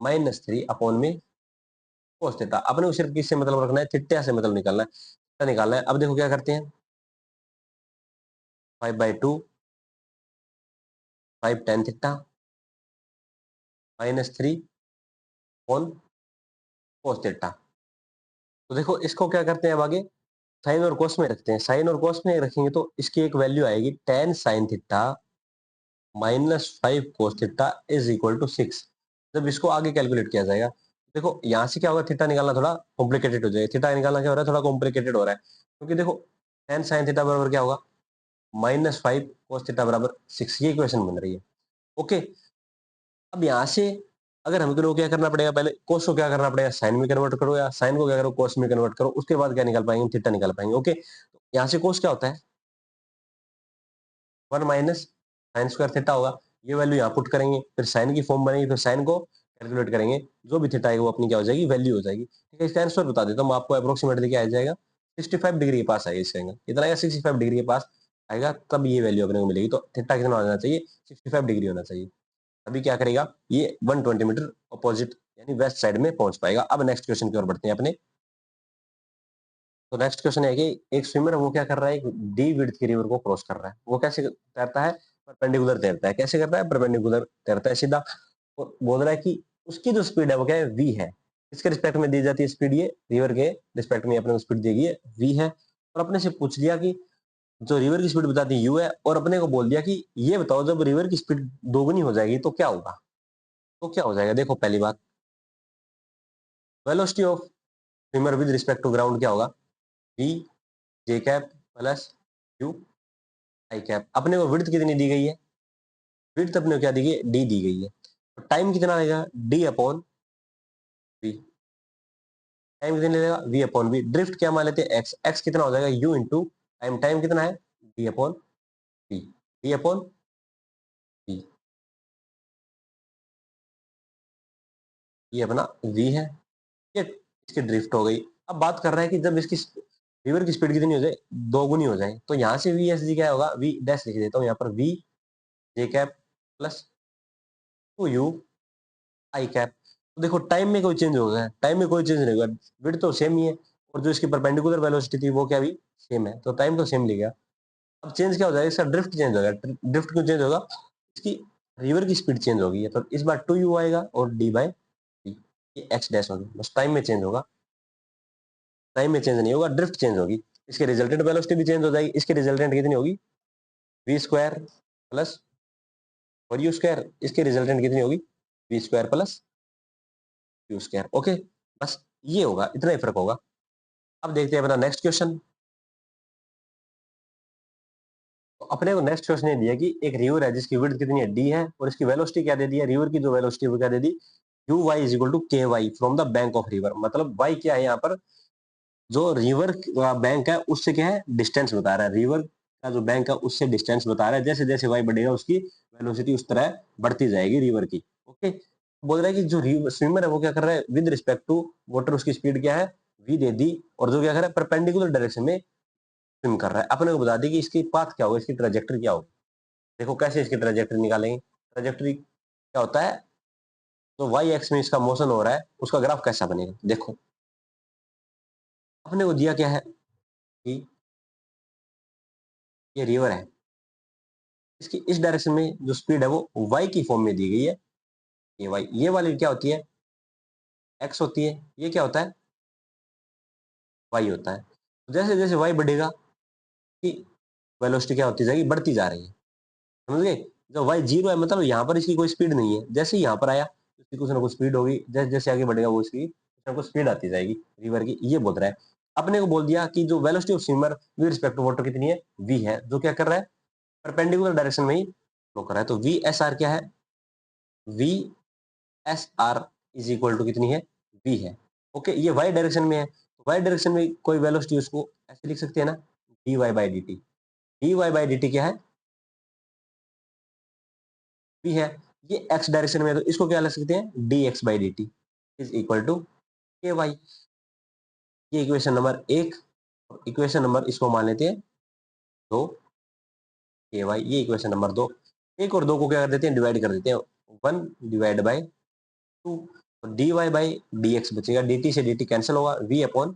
minus 3 upon में कोस थीटा। अपने को सिर्फ किससे मतलब रखना है, थीटा से मतलब निकालना है, थीटा निकालना है। अब देखो क्या करते हैं 5 by 2 5 tan theta minus 3 upon cos theta. तो देखो इसको क्या करते हैं अब आगे साइन और कोस में रखते हैं, साइन और कोस में रखेंगे तो इसकी एक वैल्यू आएगी ten sine theta minus 5 cos theta is equal to 6। जब इसको आगे कैलकुलेट किया जाएगा देखो यहाँ से क्या होगा, थीटा निकालना थोड़ा कॉम्प्लिकेटेड हो जाएगा, थीटा निकालना क्या हो रहा है थोड़ा कॉम्प्लिकेटेड हो रहा है, क्योंकि देखो टेन साइन थीटा बराबर क्या होगा माइनस 5 कोस थीटा बराबर 6, ये इक्वेशन बन रही है। ओके, अब यहाँ से अगर हमको लोग क्या करना पड़ेगा, पहले कोस को क्या करना पड़ेगा साइन में कन्वर्ट करो, या साइन को क्या करो कोस में कन्वर्ट करो, उसके बाद क्या निकाल पाएंगे थीटा निकाल पाएंगे। ओके, यहाँ से कोस क्या होता है 1 माइनस साइन स्क्वायर थीटा होगा, ये वैल्यू यहाँ पुट करेंगे, फिर साइन की फॉर्म बनेगी, फिर साइन को कैलकुलेट करेंगे, जो भी थीटा आएगा वो अपनी क्या हो जाएगी वैल्यू हो जाएगी। ठीक है, इसका आंसर बता देता हूँ मैं आपको, अप्रोक्सीमेटली क्या आ जाएगा 65 डिग्री के पास आएगा इसका एंगल, कितना आएगा 65 डिग्री के पास आएगा, तब ये वैल्यू अपने को मिलेगी। तो थीटा कितना होना चाहिए 65 डिग्री होना चाहिए, अभी क्या करेगा ये 120 मीटर अपोजिट यानी वेस्ट साइड में पहुंच पाएगा। अब नेक्स्ट क्वेश्चन की ओर बढ़ते हैं अपने। तो नेक्स्ट क्वेश्चन है कि एक स्विमर वो क्या कर रहा है, एक डी विड्थ की रिवर को क्रॉस कर रहा है, वो कैसे तैरता है परपेंडिकुलर तैरता है, कैसे करता है परपेंडिकुलर तैरता है सीधा, और बोल रहा है कि उसकी जो स्पीड है वो क्या है वी है, इसके रिस्पेक्ट में दी जाती है स्पीड, ये रिवर के रिस्पेक्ट में अपने को स्पीड दी गई है वी है, और अपने से पूछ लिया कि जो रिवर की स्पीड बताती है यू है, और अपने को बोल दिया कि ये बताओ जब रिवर की स्पीड दोगुनी हो जाएगी तो क्या होगा, तो क्या हो जाएगा। देखो पहली बात velocity of swimmer with respect to ground क्या होगा V J cap plus U I cap. अपने को विड्थ कितनी दी गई है, विड्थ अपने को क्या दी गई है डी दी गई है, तो टाइम कितना लगेगा डी अपॉन वी, टाइम कितना लगेगा वी अपॉन वी, ड्रिफ्ट क्या मान लेते हैं एक्स, एक्स कितना हो जाएगा यू इंटू टाइम, टाइम कितना है D upon V, D upon V, ये अपना वी है, ये इसकी ड्रिफ्ट हो गई। अब बात कर रहा है कि जब इसकी रिवर की स्पीड कितनी हो जाए दोगुनी हो जाए, तो यहाँ से वी एस जी क्या होगा वी डैश लिख देता हूँ यहाँ पर V J cap plus two U I cap. तो देखो टाइम में कोई चेंज होगा, टाइम में कोई चेंज नहीं होगा, विड्थ तो सेम ही है, और जो इसकी परपेंडिकुलर वेलोसिटी थी वो क्या भी सेम है, तो टाइम तो सेम लिखा। अब चेंज क्या हो जाएगा इसका ड्रिफ्ट चेंज होगा, ड्रिफ्ट क्यों चेंज होगा इसकी रिवर की स्पीड चेंज होगी है, तो इस बार टू यू आएगा और डी बाई डी, ये एक्स डैश होगी, बस टाइम में चेंज होगा, टाइम में चेंज नहीं होगा, ड्रिफ्ट चेंज होगी, इसके रिजल्टेंट वेलोसिटी भी चेंज हो जाएगी, इसके रिजल्टेंट कितनी होगी वी स्क्वायर प्लस और यू स्क्वायर, इसके रिजल्टेंट कितनी होगी V square plus U square. Okay, बस ये होगा, इतना ही फर्क होगा। अब देखते हैं अपना नेक्स्ट क्वेश्चन। तो अपने को नेक्स्ट क्वेश्चन ये दिया कि एक रिवर है जिसकी विड्थ कितनी है, डी है, और इसकी वेलोसिटी क्या दे दी है, रिवर की जो वेलोसिटी है वो क्या दे दी, U Y is equal to K Y from the bank of river. मतलब वाई क्या है यहाँ पर, जो रिवर का बैंक है उससे क्या है, डिस्टेंस बता रहा है। रिवर का जो बैंक है उससे डिस्टेंस बता रहा है। जैसे जैसे वाई बढ़ेगा उसकी वेलोसिटी उस तरह बढ़ती जाएगी रिवर की। ओके, बोल रहा है कि जो स्विमर है वो क्या कर रहा है, विद रिस्पेक्ट टू वाटर उसकी स्पीड क्या है, वी दे दी, और जो क्या कर रहा है परपेंडिकुलर डायरेक्शन में स्विम कर रहा है। अपने को बता दी कि इसकी पाथ क्या होगा, इसकी ट्रेजेक्टरी क्या होगी। देखो कैसे इसकी ट्रेजेक्टरी निकालेंगे। ट्रेजेक्टरी क्या होता है, तो वाई एक्स में इसका मोशन हो रहा है उसका ग्राफ कैसा बनेगा। देखो अपने को दिया क्या है कि ये रिवर है, इसकी इस डायरेक्शन में जो स्पीड है वो वाई की फॉर्म में दी गई है। ये वाई, ये वाली क्या होती है, एक्स होती है, ये क्या होता है, वाई होता है। जैसे जैसे वाई बढ़ेगा कि वेलोसिटी क्या होती जाएगी, बढ़ती जा रही है। समझ गए। जब वाई जीरो है मतलब यहाँ पर इसकी कोई स्पीड नहीं है, जैसे ही यहाँ पर आया इसकी कुछ ना कुछ स्पीड होगी, जैसे जैसे आगे बढ़ेगा वो इसकी कुछ ना कुछ स्पीड आती जाएगी रिवर की, ये बोल रहा है। अपने को बोल दिया कि जो velocity of swimmer with respect to water कितनी है, वी है, जो क्या कर रहा है परपेंडिकुलर डायरेक्शन में ही फ्लो कर रहा है। तो वी एस आर क्या है, V S R is equal to कितनी है, वी है। ओके, ये वाई डायरेक्शन में है, वाई डायरेक्शन में कोई वेलोसिटी उसको ऐसे लिख सकते हैं ना, D Y by D T. D Y by D T क्या है, वी है। ये एक्स डायरेक्शन में है तो इसको क्या लिख सकते हैं, D X by D T is equal to K Y. ये इक्वेशन नंबर एक। इक्वेशन नंबर इसको मान लेते हैं दो, के वाई, ये इक्वेशन नंबर दो। एक और दो को क्या कर देते हैं, डिवाइड कर देते हैं, one divide by two, D Y by D X बचेगा, डी टी से डी टी कैंसिल होगा, वी अपॉन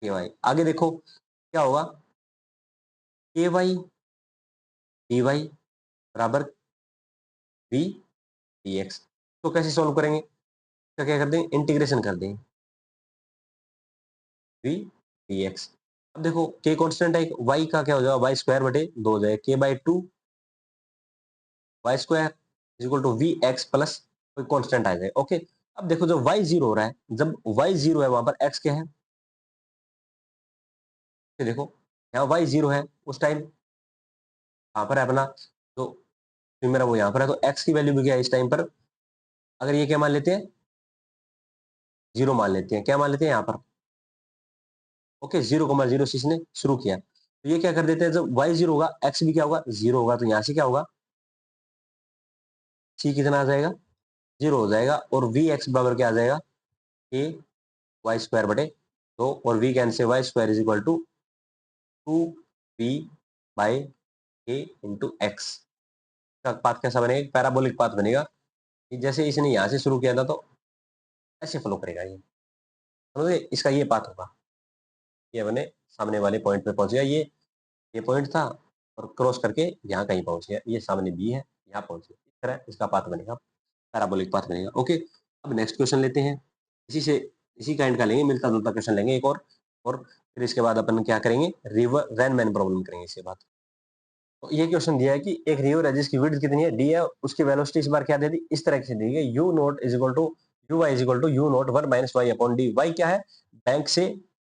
के वाई। आगे देखो क्या होगा, के वाई डी वाई बराबर वी डी एक्स। तो कैसे सॉल्व करेंगे, क्या क्या कर देंगे, इंटीग्रेशन कर देंगे, वी डी एक्स। अब देखो के कांस्टेंट है, वाई का क्या हो जाएगा, वाई स्क्वायर बटे दो हो जाएगा, K by two Y square equal to V X plus कोई कांस्टेंट आ जाएगा। ओके, अब देखो जब वाई जीरो हो रहा है, जब वाई जीरो है वहां पर एक्स क्या है, ये देखो यहाँ वाई जीरो है उस टाइम, यहाँ पर है अपना तो मेरा वो यहाँ पर है, तो एक्स की वैल्यू भी क्या है इस टाइम पर, अगर ये क्या मान लेते हैं, जीरो मान लेते हैं, क्या मान लेते हैं यहाँ पर, ओके, जीरो कमा जीरो से इसने शुरू किया, तो ये क्या कर देते हैं, जब वाई जीरो होगा एक्स भी क्या होगा, जीरो होगा, तो यहाँ से क्या होगा, सी कितना आ जाएगा, जीरो हो जाएगा, और वी एक्स बराबर क्या आ जाएगा, ए वाई स्क्वायर बटे दो, और we can say Y square is equal to two V by A into X. का पाथ कैसा बनेगा, पैराबोलिक पाथ बनेगा, कि जैसे इसने यहाँ से शुरू किया था तो ऐसे फ्लो करेगा ये, समझे, इसका ये पाथ होगा, ये अपने सामने वाले पॉइंट पे पहुंच गया, ये पॉइंट था और क्रॉस करके यहाँ कहीं पहुंच गया, ये सामने बी है, यहाँ पहुंच गया, इस तरह इसका पाथ बनेगा, पैराबोलिक पाथ बनेगा। ओके, अब नेक्स्ट क्वेश्चन लेते हैं, इसी से इसी काइंड का लेंगे, मिलता जुलता क्वेश्चन लेंगे एक और फिर इसके बाद अपन क्या करेंगे, रिवर रैनमैन प्रॉब्लम करेंगे इसके बाद। तो ये क्वेश्चन दिया है कि एक रिवर है जिसकी विड्थ कितनी है, डी है, उसकी वेलोसिटी इस बार क्या दे दी, इस तरह से दी गई, U naught is equal to U Y is equal to U naught one minus Y upon D. Y क्या है, बैंक से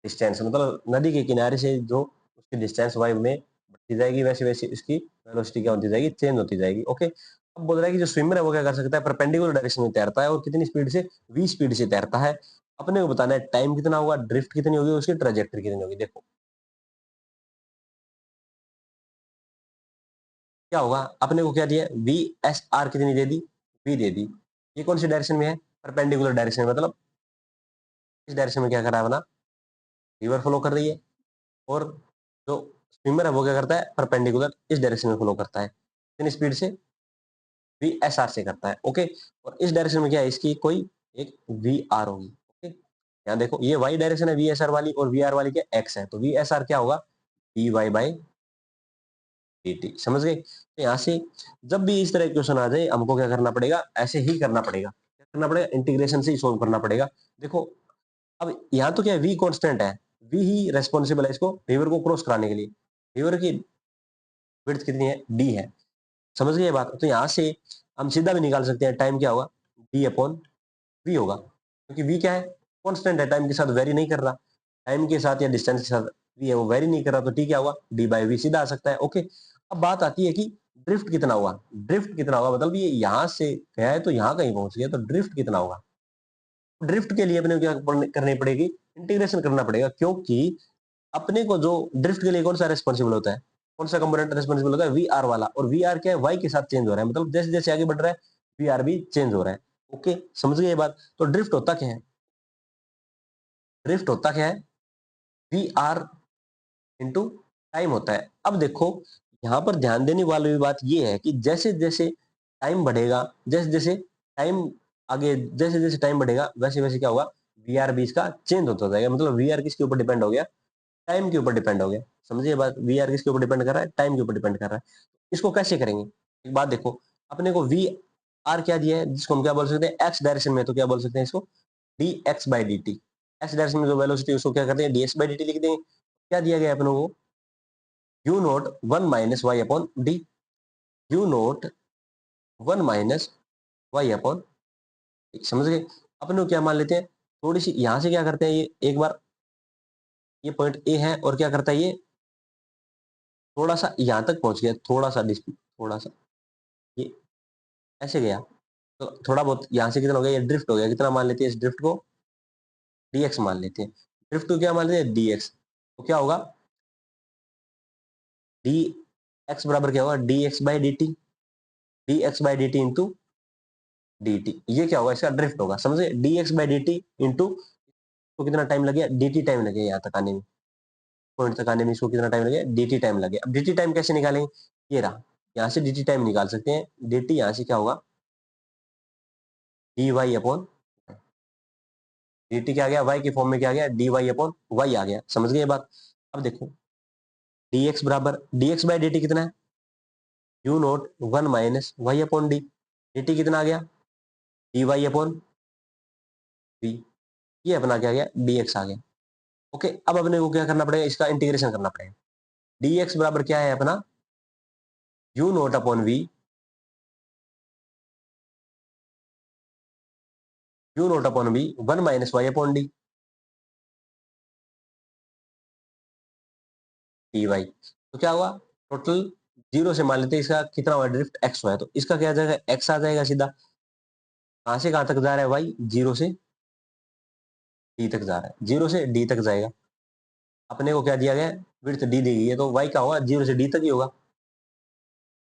डिस्टेंस, मतलब नदी के किनारे से जो उसकी डिस्टेंस वाई में बढ़ती जाएगी, वैसे वैसे इसकी वेलोसिटी क्या होती जाएगी, चेंज होती जाएगी। ओके, अब बोल रहा है कि जो स्विमर है वो क्या कर सकता है, परपेंडिकुलर डायरेक्शन में तैरता है और कितनी स्पीड से, वी स्पीड से तैरता है। अपने को बताना है टाइम कितना होगा, ड्रिफ्ट कितनी होगी, उसकी ट्रेजेक्टरी कितनी होगी। देखो क्या होगा, अपने को क्या दिया, वी एस आर कितनी दे दी, वी दे दी, ये कौन सी डायरेक्शन में है, परपेंडिकुलर डायरेक्शन में, मतलब इस डायरेक्शन में क्या कर रहा है अपना, रिवर फ्लो कर रही है, और जो स्विमर है वो क्या करता है, परपेंडिकुलर इस डायरेक्शन में फ्लो करता है, कितनी स्पीड से, वी एस आर से करता है। ओके, और इस डायरेक्शन में क्या है, इसकी कोई एक वी आर होगी। ओके, यहाँ देखो ये वाई डायरेक्शन है वी एस आर वाली, और वी आर वाली क्या एक्स है, तो वी एस आर क्या होगा, D Y by D T. समझ गए, तो यहाँ से जब भी इस तरह क्वेश्चन आ जाए हमको क्या करना पड़ेगा, ऐसे ही करना पड़ेगा, क्या करना पड़ेगा, इंटीग्रेशन से ही सोल्व करना पड़ेगा। देखो अब यहाँ तो क्या है, वी कांस्टेंट है, वी ही रेस्पॉन्सिबल है इसको रिवर को क्रॉस कराने के लिए, रिवर की विड्थ कितनी है, डी है। समझ गए ये बात, तो यहाँ से हम सीधा भी निकाल सकते हैं, टाइम क्या होगा, डी अपॉन वी होगा। क्योंकि v क्या है, कांस्टेंट है, टाइम के साथ वेरी नहीं कर रहा, टाइम के साथ या डिस्टेंस के साथ v है वो वेरी नहीं कर रहा, तो t क्या हुआ, d बाई वी सीधा आ सकता है। ओके, अब बात आती है कि ड्रिफ्ट कितना हुआ, ड्रिफ्ट कितना होगा, मतलब ये यहां से गया है तो यहां कहीं पहुंच गया, तो ड्रिफ्ट कितना होगा। ड्रिफ्ट के लिए अपने को क्या करनी पड़ेगी, इंटीग्रेशन करना पड़ेगा, क्योंकि अपने को जो ड्रिफ्ट के लिए कौन सा रेस्पॉन्सिबल होता है, कौन सा कंपोनेंट रेस्पॉन्सिबल होता है, वी आर वाला, और वी आर क्या है, वाई के साथ चेंज हो रहा है, मतलब जैसे जैसे आगे बढ़ रहा है वी आर भी चेंज हो रहा है। ओके, समझ गए ये बात। तो ड्रिफ्ट होता क्या है, ड्रिफ्ट होता क्या है, वी आर इंटू टाइम होता है। अब देखो यहाँ पर ध्यान देने वाली बात ये है कि जैसे जैसे टाइम बढ़ेगा, जैसे जैसे टाइम आगे, जैसे जैसे टाइम बढ़ेगा वैसे वैसे क्या होगा, वी आर भी इसका चेंज होता जाएगा, मतलब वी आर किसके ऊपर डिपेंड हो गया, टाइम के ऊपर डिपेंड हो गया। समझिए बात, वी आर किसके ऊपर डिपेंड कर रहा है, टाइम के ऊपर डिपेंड कर रहा है। इसको कैसे करेंगे, एक बात देखो, अपने को वी आर क्या दिया है, जिसको हम क्या बोल सकते हैं, एक्स डायरेक्शन में, तो क्या बोल सकते हैं इसको, D X by D T. X direction में जो वेलोसिटी उसको क्या करते हैं, D X by D T लिख देंगे। क्या दिया गया है अपने को, U naught one minus Y upon D, U naught one minus Y upon, समझ गए। अपने को क्या मान लेते हैं, थोड़ी सी यहां से क्या करते हैं, ये एक बार ये पॉइंट ए है, और क्या करता है ये थोड़ा सा यहां तक पहुंच गया, थोड़ा सा थोड़ा सा ये ऐसे गया, तो थोड़ा बहुत यहाँ से कितना हो गया, ये ड्रिफ्ट हो गया, कितना मान लेते हैं इस ड्रिफ्ट को, dx मान लेते हैं। ड्रिफ्ट को क्या मान लेते हैं, dx, तो क्या होगा, dx बराबर क्या होगा, dx by D T, D X by D T into D T, ये क्या होगा, इसका ड्रिफ्ट होगा। समझे, dx by D T into, तो कितना टाइम लगे, dt टाइम लगे यहाँ तक आने में, पॉइंट तक आने में इसको कितना टाइम लगे, dt टाइम लगे। अब dt टाइम कैसे निकालेंगे, ये रहा, यहाँ से dt टाइम निकाल सकते हैं, dt यहाँ से क्या होगा, dy अपॉन dt क्या आ गया, y के फॉर्म में क्या आ गया, dy अपॉन y आ गया। समझ गए ये बात। अब देखो dx बराबर dx बाई dt कितना है, U naught one minus Y upon D, dt कितना आ गया, dy अपॉन v, ये अपना क्या आ गया, dx आ गया। ओके, अब अपने को क्या करना पड़ेगा, इसका इंटीग्रेशन करना पड़ेगा। dx बराबर क्या है अपना, U naught upon v, U naught upon v one minus Y upon D, D Y, तो क्या हुआ, टोटल जीरो से मान लेते हैं इसका कितना हुआ, ड्रिफ्ट एक्स हुआ है, तो इसका क्या आ जाएगा, एक्स आ जाएगा सीधा, कहां से कहां तक जा रहा है वाई, जीरो से डी तक जा रहा है, जीरो से डी तक जाएगा। अपने को क्या दिया गया है, विड्थ डी दी गई है, तो वाई का होगा जीरो से डी तक ही होगा।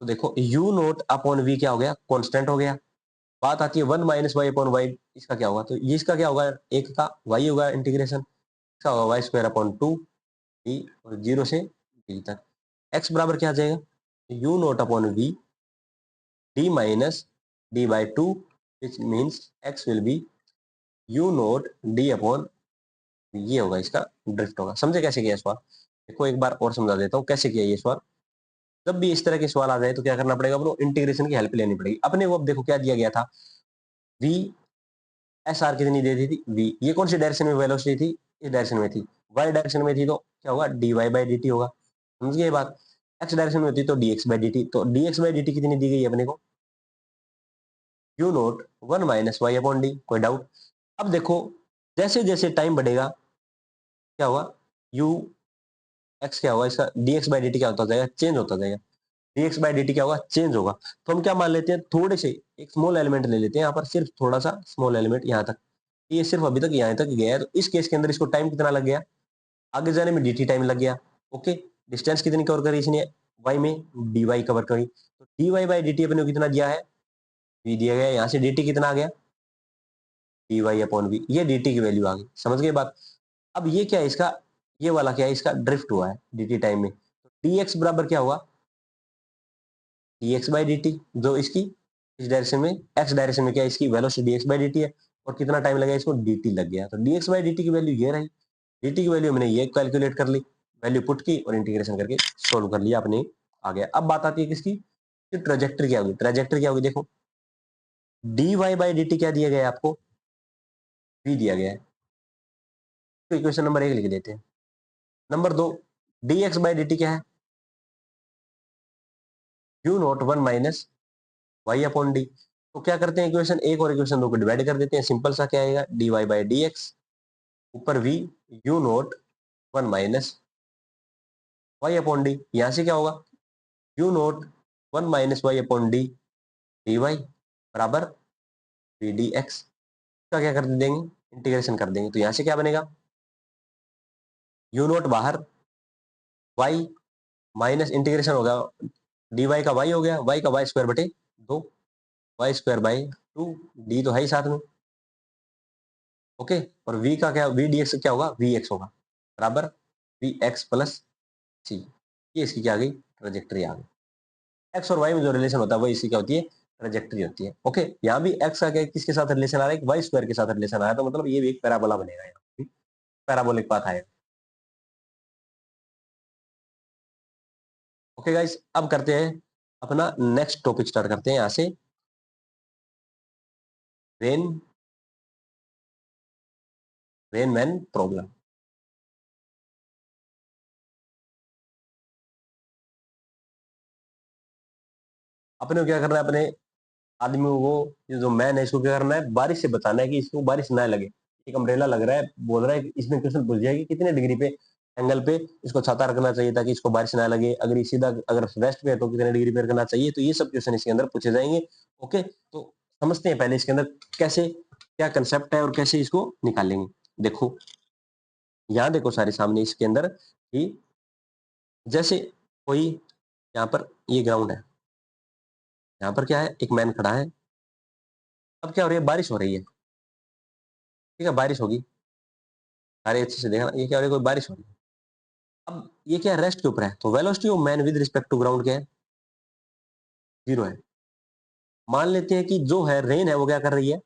तो देखो यू नोट अपॉन वी क्या हो गया, कांस्टेंट हो गया। बात आती है one minus Y upon Y, इसका क्या होगा, तो ये इसका क्या होगा, एक का वाई होगा इंटीग्रेशन, इसका होगा Y square upon two D, और जीरो से डी तक। एक्स बराबर क्या आ जाएगा, U naught upon V D minus D by two, which means X will be U naught D upon, ये होगा इसका ड्रिफ्ट होगा। समझे कैसे किया सवाल, देखो एक बार और समझा देता हूँ कैसे किया ये सवाल। जब भी इस तरह के सवाल आ जाए तो क्या करना पड़ेगा, अपने इंटीग्रेशन की हेल्प लेनी पड़ेगी। अपने को अब देखो क्या दिया गया था, वी एस आर कितनी दे दी थी, वी, ये कौन सी डायरेक्शन में वेलोसिटी थी, इस डायरेक्शन में थी, वाई डायरेक्शन में थी तो क्या होगा, D Y by D t होगा। समझ गए ये बात। एक्स डायरेक्शन में होती तो D X by D T, तो D X by D T कितनी दी गई है अपने को, U naught one minus Y upon D, कोई डाउट। अब देखो जैसे जैसे टाइम बढ़ेगा क्या होगा, यू एक्स क्या होगा, इसका D X by D T क्या होता जाएगा, चेंज होता जाएगा, dx बाई dt क्या होगा, चेंज होगा। तो हम क्या मान लेते हैं, थोड़े से एक स्मॉल एलिमेंट ले लेते हैं यहाँ पर, सिर्फ थोड़ा सा स्मॉल एलिमेंट यहाँ तक, ये सिर्फ अभी तक यहाँ तक गया है, तो इस केस के अंदर इसको टाइम कितना लग गया, आगे जाने में dt टाइम लग गया। ओके, डिस्टेंस कितनी कवर करी इसने, y में dy कवर करी, तो dy बाई dt अपने को कितना दिया है, v दिया गया, यहाँ से dt कितना आ गया, dy अपॉन v, ये dt की वैल्यू आ गई। समझ गए बात। अब ये क्या है इसका, ये वाला क्या है, इसका ड्रिफ्ट हुआ है dt टाइम में, तो dx बराबर क्या हुआ, dx बाई dt, जो इसकी इस डायरेक्शन में, एक्स डायरेक्शन में क्या है, इसकी वेलोसिटी dx बाई dt है, और कितना टाइम लगा इसको, dt लग गया, तो dx बाई dt की वैल्यू ये रही, dt की वैल्यू मैंने ये कैलकुलेट कर ली, वैल्यू पुट की और इंटीग्रेशन करके सोल्व कर लिया अपने, आ गया। अब बात आती है किसकी, ट्रेजेक्टरी क्या होगी, ट्रेजेक्टरी क्या होगी, देखो dy बाई dt क्या दिया गया है आपको, v दिया गया है, तो इक्वेशन नंबर एक लिख देते हैं। नंबर दो, dx बाई dt क्या है, u naught one minus Y upon d, तो क्या करते हैं, इक्वेशन 1 और इक्वेशन 2 को डिवाइड कर देते हैं। सिंपल सा क्या आएगा, dy बाई डी एक्स ऊपर v u note 1 minus y upon D. यहां से क्या होगा, u note 1 minus y upon D dy बराबर v डी एक्स का क्या कर देंगे, इंटीग्रेशन कर देंगे। तो यहां से क्या बनेगा, u नोट बाहर, y माइनस इंटीग्रेशन होगा dy का y हो गया, y का y स्क्वायर बटे 2 y स्क्वायर बाई 2, d तो है ही साथ में। ओके, और v का क्या, v dx क्या होगा, vx होगा बराबर vx प्लस c। ये इसकी क्या आ गई, ट्रेजेक्टरी आ गई। x और y में जो रिलेशन होता है वही इसकी क्या होती है, ट्रेजेक्टरी होती है। ओके, यहाँ भी x का क्या किसके साथ रिलेशन आ रहा है, y स्क्वायर के साथ रिलेशन आ रहा है, तो मतलब ये भी एक पैराबोला बनेगा, यहाँ पैराबोलिक पाथ आएगा। ओके गाइस, अब करते हैं अपना नेक्स्ट टॉपिक, स्टार्ट करते हैं यहाँ से, रेन मैन प्रॉब्लम। अपने को क्या करना है, अपने आदमियों को, ये जो मैन है इसको क्या करना है, बारिश से बचाना है कि इसको बारिश ना लगे। एक अम्ब्रेला लग रहा है, बोल रहा है कि इसमें क्वेश्चन पूछ जाएगी कितने डिग्री पे, एंगल पे इसको छाता रखना चाहिए ताकि इसको बारिश ना लगे, अगर ये सीधा अगर वेस्ट पे है तो कितने डिग्री पे रखना चाहिए। तो ये सब क्वेश्चन इसके अंदर पूछे जाएंगे। ओके, तो समझते हैं पहले इसके अंदर कैसे क्या कंसेप्ट है और कैसे इसको निकालेंगे। देखो यहाँ देखो सारे सामने इसके अंदर कि जैसे कोई यहाँ पर ये ग्राउंड है, यहाँ पर क्या है, एक मैन खड़ा है। अब क्या हो रही है, बारिश हो रही है, ठीक है, बारिश होगी, सारे अच्छे से देखना, ये क्या हो रही है, कोई बारिश हो रही है। अब ये क्या है, रेस्ट के ऊपर है, तो velocity of man with respect to ground क्या है, 0 है। मान लेते हैं कि जो है रेन है वो क्या कर रही है,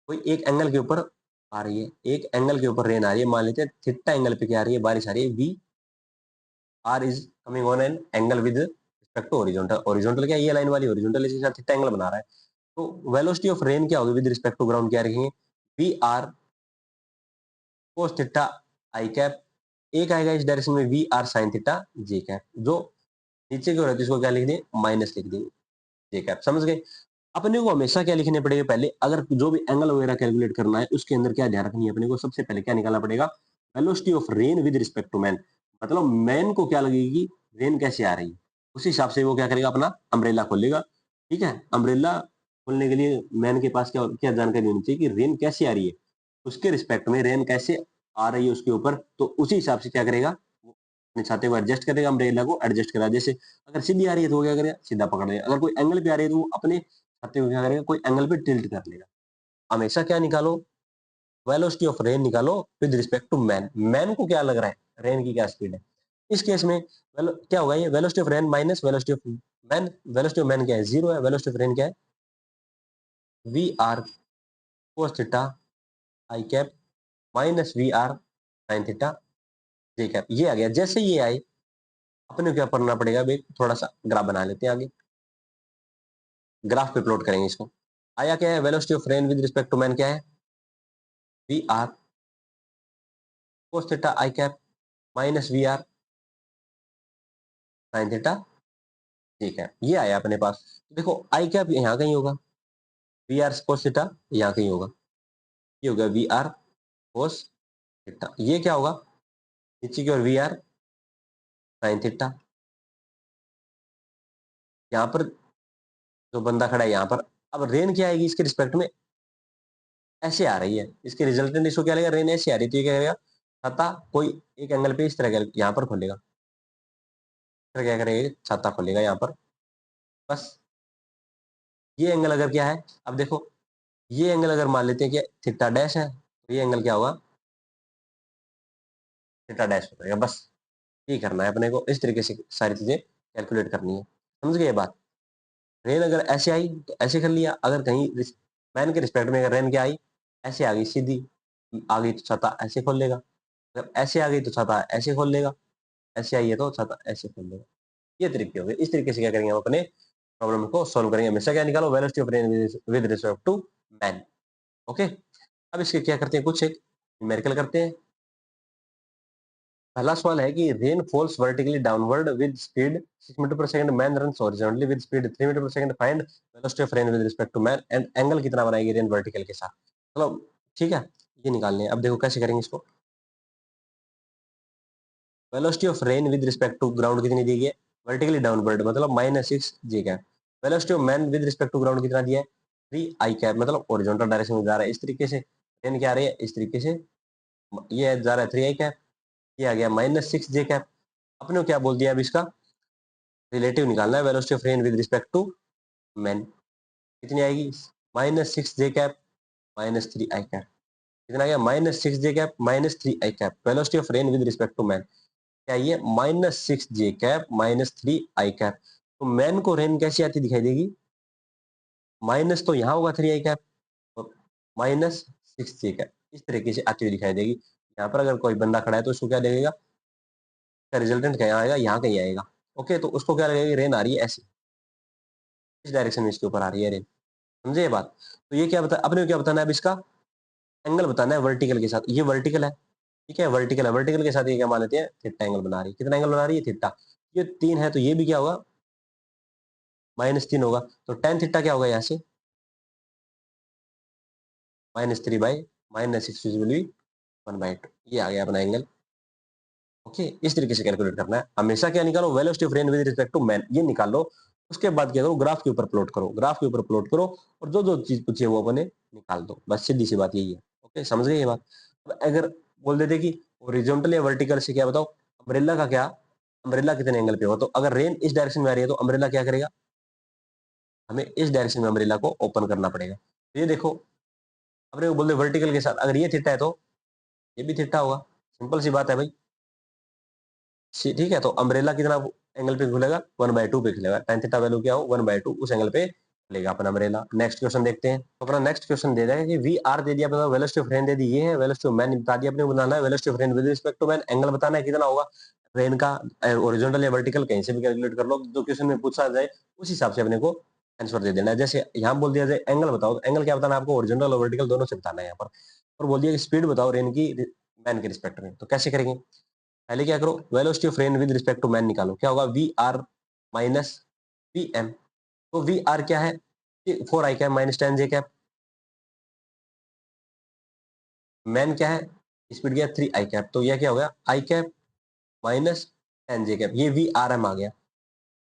कोई एक एंगल के ऊपर आ रही है, एक एंगल के ऊपर रेन आ रही है, मान लेते हैं थीटा एंगल पे क्या आ रही है, बारिश आ रही है, v r is coming on an angle with respect to horizontal. Horizontal क्या है, ये लाइन वाली ओरिजेंटल इसके साथ थीटा एंगल बना रहा है। तो वेलोसिटी ऑफ रेन क्या होगी विद रिस्पेक्ट टू ग्राउंड, क्या रखेंगे, v r cos theta i cap, एक आएगा इस डायरेक्शन में v r sine theta j cap, जो नीचे की ओर है तो इसको क्या लिख दें, माइनस लिख देंगे जे कैप। समझ गए। अपने को हमेशा क्या लिखने पड़ेगा, पहले अगर जो भी एंगल वगैरह कैलकुलेट करना है उसके अंदर क्या ध्यान रखनी है अपने को, सबसे पहले क्या निकालना पड़ेगा, velocity of rain with respect to man. मतलब मैन को क्या लगेगी, रेन कैसे आ रही है, उस हिसाब से वो क्या करेगा, अपना अम्ब्रेला खोलेगा। ठीक है, अम्ब्रेला खोलने के लिए मैन के पास क्या क्या जानकारी होनी चाहिए कि रेन कैसे आ रही है, उसके रिस्पेक्ट में रेन कैसे आ रही है उसके ऊपर, तो उसी हिसाब से क्या करेगा, वो अपने छाते को एडजस्ट करेगा, अम्ब्रेला को एडजस्ट करेगा। जैसे अगर सीधी आ रही है तो वो क्या करेगा, सीधा पकड़ लेगा, अगर कोई एंगल पे आ रही है तो वो अपने छाते को क्या करेगा, कोई एंगल पे टिल्ट कर लेगा। हमेशा क्या निकालो, वेलोसिटी ऑफ रेन निकालो with respect to man. Man को क्या लग रहा है, रेन की क्या स्पीड है। इस केस में क्या होगा, ये velocity of rain minus velocity of man, velocity of man क्या है, 0 है, वेलोसिटी ऑफ रेन क्या है, v r cos theta i cap minus we r sine theta j cap. ये आ गया। जैसे ये आए अपने को क्या करना पड़ेगा, भाई थोड़ा सा ग्राफ बना लेते हैं, आगे ग्राफ पे प्लॉट करेंगे इसको। आया क्या है, velocity of rain with respect to man क्या है, v r cos theta i cap minus we r sine theta j cap. ये आया अपने पास। देखो आई कैप यहाँ कहीं होगा, वी आर कोस थीटा यहाँ कहीं होगा, ये होगा वी आर कोस थीटा, ये क्या होगा नीचे की ओर वी आर साइन थीटा। यहाँ पर जो बंदा खड़ा है यहाँ पर, अब रेन क्या आएगी इसके रिस्पेक्ट में, ऐसे आ रही है, इसके रिजल्टेंट इसको क्या लगेगा, रेन ऐसे आ रही है, तो ये क्या करेगा, छाता कोई एक एंगल पे इस तरह का यहाँ पर खोलेगा, फिर क्या करेगा, छाता खोलेगा यहाँ पर, बस। ये एंगल अगर क्या है, अब देखो ये एंगल अगर मान लेते हैं कि थीटा डैश है, तो ये एंगल क्या होगा, थीटा डैश हो जाएगा, बस। ये करना है अपने को, इस तरीके से सारी चीजें कैलकुलेट करनी है। समझ गए ये बात। रेन अगर ऐसे आई तो ऐसे कर लिया, अगर कहीं मैन के रिस्पेक्ट में अगर रेन क्या आई, ऐसे आ गई सीधी, आ गई तो छाता ऐसे खोल लेगा, अगर ऐसे आ गई तो छाता ऐसे खोल लेगा, ऐसे आई है तो छाता ऐसे खोल लेगा। ये तरीके हो गए। इस तरीके से क्या करेंगे हम अपने प्रॉब्लम को सॉल्व करेंगे। हमेशा क्या निकालो, velocity of rain with respect to man. Okay, अब इसके क्या करते हैं, कुछ एक न्यूमेरिकल करते हैं। पहला सवाल है कि rain falls vertically downward with speed 6 metre per second, man runs horizontally with speed 3 metre per second, find velocity of rain with respect to man and angle कितना बनाएगी रेन वर्टिकल के साथ। चलो ठीक है, ये निकालने हैं। अब देखो कैसे करेंगे इसको। Velocity of rain with respect to ground कितनी दी गई है, वर्टिकली डाउनवर्ड मतलब -6 जे cap. Velocity of man with respect to ground कितना दिया है, 3 आई कैप, मतलब हॉरिजॉन्टल डायरेक्शन में जा रहा है इस तरीके से। रेन क्या आ रही है इस तरीके से, ये जा रहा है 3 आई कैप, ये आ गया -6 जे कैप। अपने को क्या बोल दिया अब इसका रिलेटिव निकालना है, velocity of rain with respect to man कितनी आएगी, -6 जे कैप -3 आई कैप। कितना आ गया, -6 जे cap -3 I cap. Velocity of rain with respect to man क्या ये -6 जे कैप -3 आई कैप। तो मैन को रेन कैसी आती दिखाई देगी, माइनस तो यहाँ होगा 3 आई कैप और -6 जे कैप, इस तरीके से आती हुई दिखाई देगी। यहाँ पर अगर कोई बंदा खड़ा है तो उसको क्या देगा, रिजल्टेंट क्या आएगा, यहाँ कहीं आएगा। ओके, तो उसको क्या लगेगा, रेन आ रही है ऐसी, इस डायरेक्शन में इसके ऊपर आ रही है रेन। समझे ये बात। तो ये क्या बता, अपने को क्या बताना है अब, इसका एंगल बताना है वर्टिकल के साथ। ये वर्टिकल है, ठीक है, वर्टिकल है, वर्टिकल के साथ ये क्या मान लेते हैं, थीटा एंगल बना रही है। कितना एंगल बना रही है, थीटा। ये 3 है तो ये भी क्या होगा, -3 होगा। तो tan थीटा क्या होगा यहाँ से, -3 बाई -6 विल बी 1/2। ये आ गया अपना एंगल। ओके, इस तरीके से कैलकुलेट करना है। हमेशा क्या निकालो, velocity of rain with respect to man, ये निकाल लो। उसके बाद क्या करो, ग्राफ के ऊपर प्लॉट करो, ग्राफ के ऊपर प्लॉट करो और जो जो चीज पूछी है वो अपने निकाल दो। बस सीधी सी बात यही है। ओके, समझ गए ये बात। अब अगर बोल देते कि हॉरिजॉन्टल या वर्टिकल से क्या बताओ, अम्ब्रेला का क्या, अम्ब्रेला कितने एंगल पे होगा। तो अगर रेन इस डायरेक्शन में आ रही है तो अम्ब्रेला क्या करेगा, हमें इस डायरेक्शन में अम्ब्रेला को ओपन करना पड़ेगा। तो ये देखो, अपने को बोल दे वर्टिकल के साथ अगर ये थीटा है तो ये भी थीटा होगा। सिंपल सी बात है भाई। ठीक है, तो अम्ब्रेला कितना एंगल पे खुलेगा, 1/2 पे खुलेगा। tan थीटा वैल्यू क्या हो, 1/2, उस एंगल पे खुलेगा अपना अम्ब्रेला। नेक्स्ट क्वेश्चन देखते हैं। तो अपना नेक्स्ट क्वेश्चन दे देगा कि वी आर दे दिया, अपना वेलोसिटी ऑफ रेन दे दी, ये है वेलोसिटी ऑफ मैन बता दिया, अपने को बनाना है velocity of rain with respect to man. Angle बताना है कितना होगा रेन का, हॉरिजॉन्टल या वर्टिकल कहीं से भी कैलकुलेट कर लो, जो क्वेश्चन में पूछा जाए उस हिसाब से अपने को आंसर दे देना है। जैसे यहाँ बोल दिया जाए एंगल बताओ, तो एंगल क्या बताना है आपको, हॉरिजॉन्टल और वर्टिकल दोनों से बताना है यहाँ पर। और बोल दिया कि स्पीड बताओ रेन की मैन के रिस्पेक्ट में, तो कैसे करेंगे। पहले क्या करो, velocity of rain with respect to man निकालो, क्या होगा, v r minus v m. तो वी आर क्या है, 4 i cap -10 j cap. Man क्या है, स्पीड क्या है, 3 आई कैप। तो यह क्या हो गया, आई कैप -10 जे कैप, ये वी आर एम आ गया।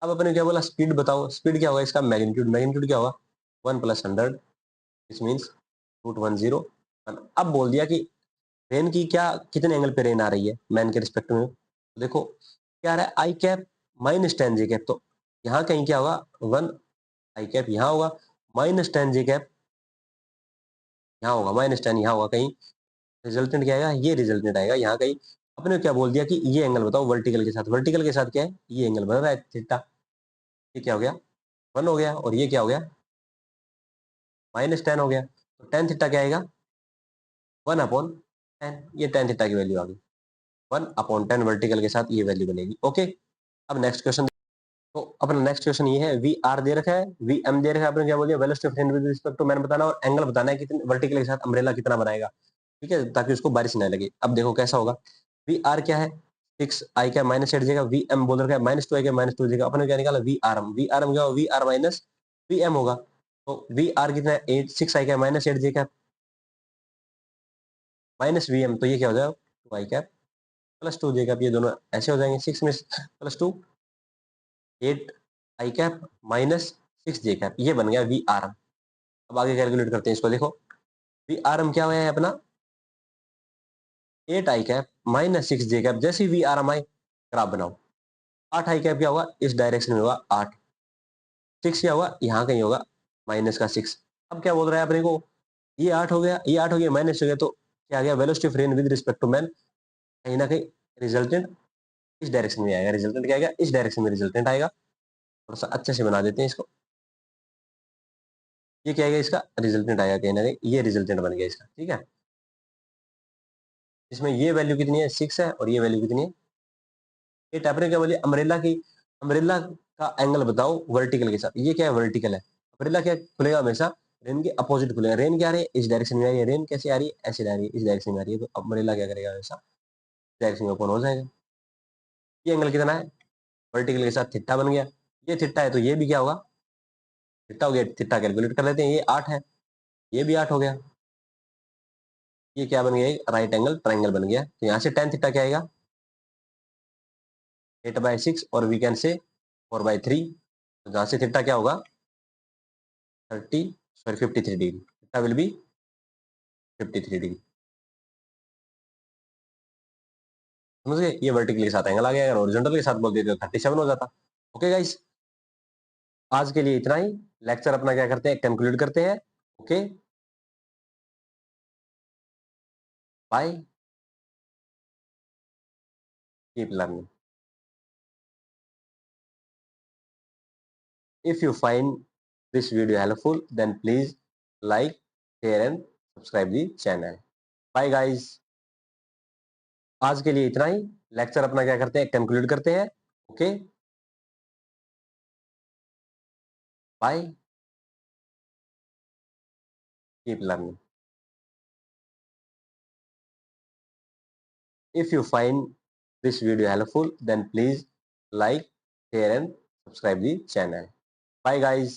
अब अपने क्या बोला, स्पीड बताओ, स्पीड क्या होगा इसका, मैग्नीट्यूड, मैग्नीट्यूड क्या होगा 1 + 100 विच मीन्स √10। अब बोल दिया कि रेन की क्या, कितने एंगल पे रेन आ रही है मैन के रिस्पेक्ट में। तो देखो क्या आ रहा है, आई कैप -10 जे कैप। तो यहाँ कहीं क्या होगा, 1 आई कैप यहाँ होगा, -10 जे कैप यहाँ होगा, -10 यहाँ होगा कहीं। रिजल्टेंट क्या आएगा, ये रिजल्टेंट आएगा यहाँ कहीं। अपने क्या बोल दिया कि ये एंगल बताओ वर्टिकल के साथ, वर्टिकल के साथ क्या है, ये एंगल बन रहा है थीटा। ये क्या हो गया, 1 हो गया, और ये क्या हो गया, -10 हो गया। तो tan थीटा क्या आएगा, 1/10। ये tan थीटा की वैल्यू आ गई, 1/10 वर्टिकल के साथ ये वैल्यू बनेगी। ओके, अब नेक्स्ट क्वेश्चन। तो अपना नेक्स्ट क्वेश्चन ये है, वी आर दे रखा है, वी एम दे रखा है, आपने क्या बोल दिया, velocity of rain with respect to man बताना और एंगल बताना है कितने वर्टिकल के साथ अम्ब्रेला कितना बनाएगा। ठीक है, ताकि उसको बारिश ना लगे। अब देखो कैसा होगा, वी आर क्या है, 6 आई का -8 जेगा, वी एम बोल रखा है -2 आई का -2 जेगा। अपने क्या निकाला, v r m, v r m क्या होगा, v r minus v m होगा। तो वी आर कितना है, 8 6 आई का -8 जेगा माइनस वी एम, तो ये क्या हो जाएगा 2 आई कैप +2 जेगा। ये दोनों ऐसे हो जाएंगे, 6 में +2 8 आई कैप -6 जे कैप, ये बन गया वी आर एम। अब आगे कैलकुलेट करते हैं इसको। देखो वी आर एम क्या हुआ है अपना, 8 आई कैप -6 जे कैप। जैसे v r m i graph बनाओ, 8 आई कैप क्या होगा, इस डायरेक्शन में होगा 8, 6 क्या होगा, यहाँ कहीं होगा -6। अब क्या बोल रहा है अपने को, ये 8 हो गया, ये 8 हो गया, माइनस हो गया, तो क्या आ गया, velocity of rain with respect to man, कहीं ना कहीं रिजल्टेंट इस डायरेक्शन में आएगा। रिजल्टेंट क्या आएगा, इस डायरेक्शन में रिजल्टेंट आएगा। थोड़ा सा अच्छे से बना देते हैं इसको। ये क्या आएगा, इसका रिजल्टेंट आएगा कहीं ना कहीं, ये रिजल्टेंट बन गया इसका। ठीक है, इसमें ये वैल्यू कितनी है, 6 है, और ये वैल्यू कितनी है, 8। आपने क्या बोलिए, अम्ब्रेला की, अम्ब्रेला का एंगल बताओ वर्टिकल के साथ। ये क्या है, वर्टिकल है। अम्ब्रेला क्या खुलेगा, हमेशा रेन के अपोजिट खुलेगा। रेन क्या आ रही है, इस डायरेक्शन में आ रही है, रेन कैसे आ रही है, ऐसे आ रही है, इस डायरेक्शन में आ रही है। तो अम्ब्रेला क्या करेगा, हमेशा डायरेक्शन में कौन हो जाएगा। ये एंगल कितना है, वर्टिकल के साथ थीटा बन गया, ये थीटा है तो ये भी क्या होगा, थीटा हो गया। थीटा कैलकुलेट कर लेते हैं, ये 8 है, ये भी 8 हो गया। ये क्या बन गया, राइट एंगल ट्राइंगल बन गया। तो यहाँ से tan थीटा क्या आएगा, 8/6 और वी कैन से 4/3। तो जहाँ से थीटा क्या होगा 53 degree, theta will be 53 degree. समझ गए, ये वर्टिकल के साथ एंगल आ गया। अगर हॉरिजॉन्टल के साथ बोल देते तो 37 हो जाता। ओके गाइस, आज के लिए इतना ही। लेक्चर अपना क्या करते हैं, कंक्लूड करते हैं। Okay, bye, keep learning. If you find this video helpful, then please like, share and subscribe the channel. Bye guys. आज के लिए इतना ही। लेक्चर अपना क्या करते हैं, कंक्लूड करते हैं। Okay, bye, keep learning. If you find this video helpful, then please like, share and subscribe the channel. Bye guys.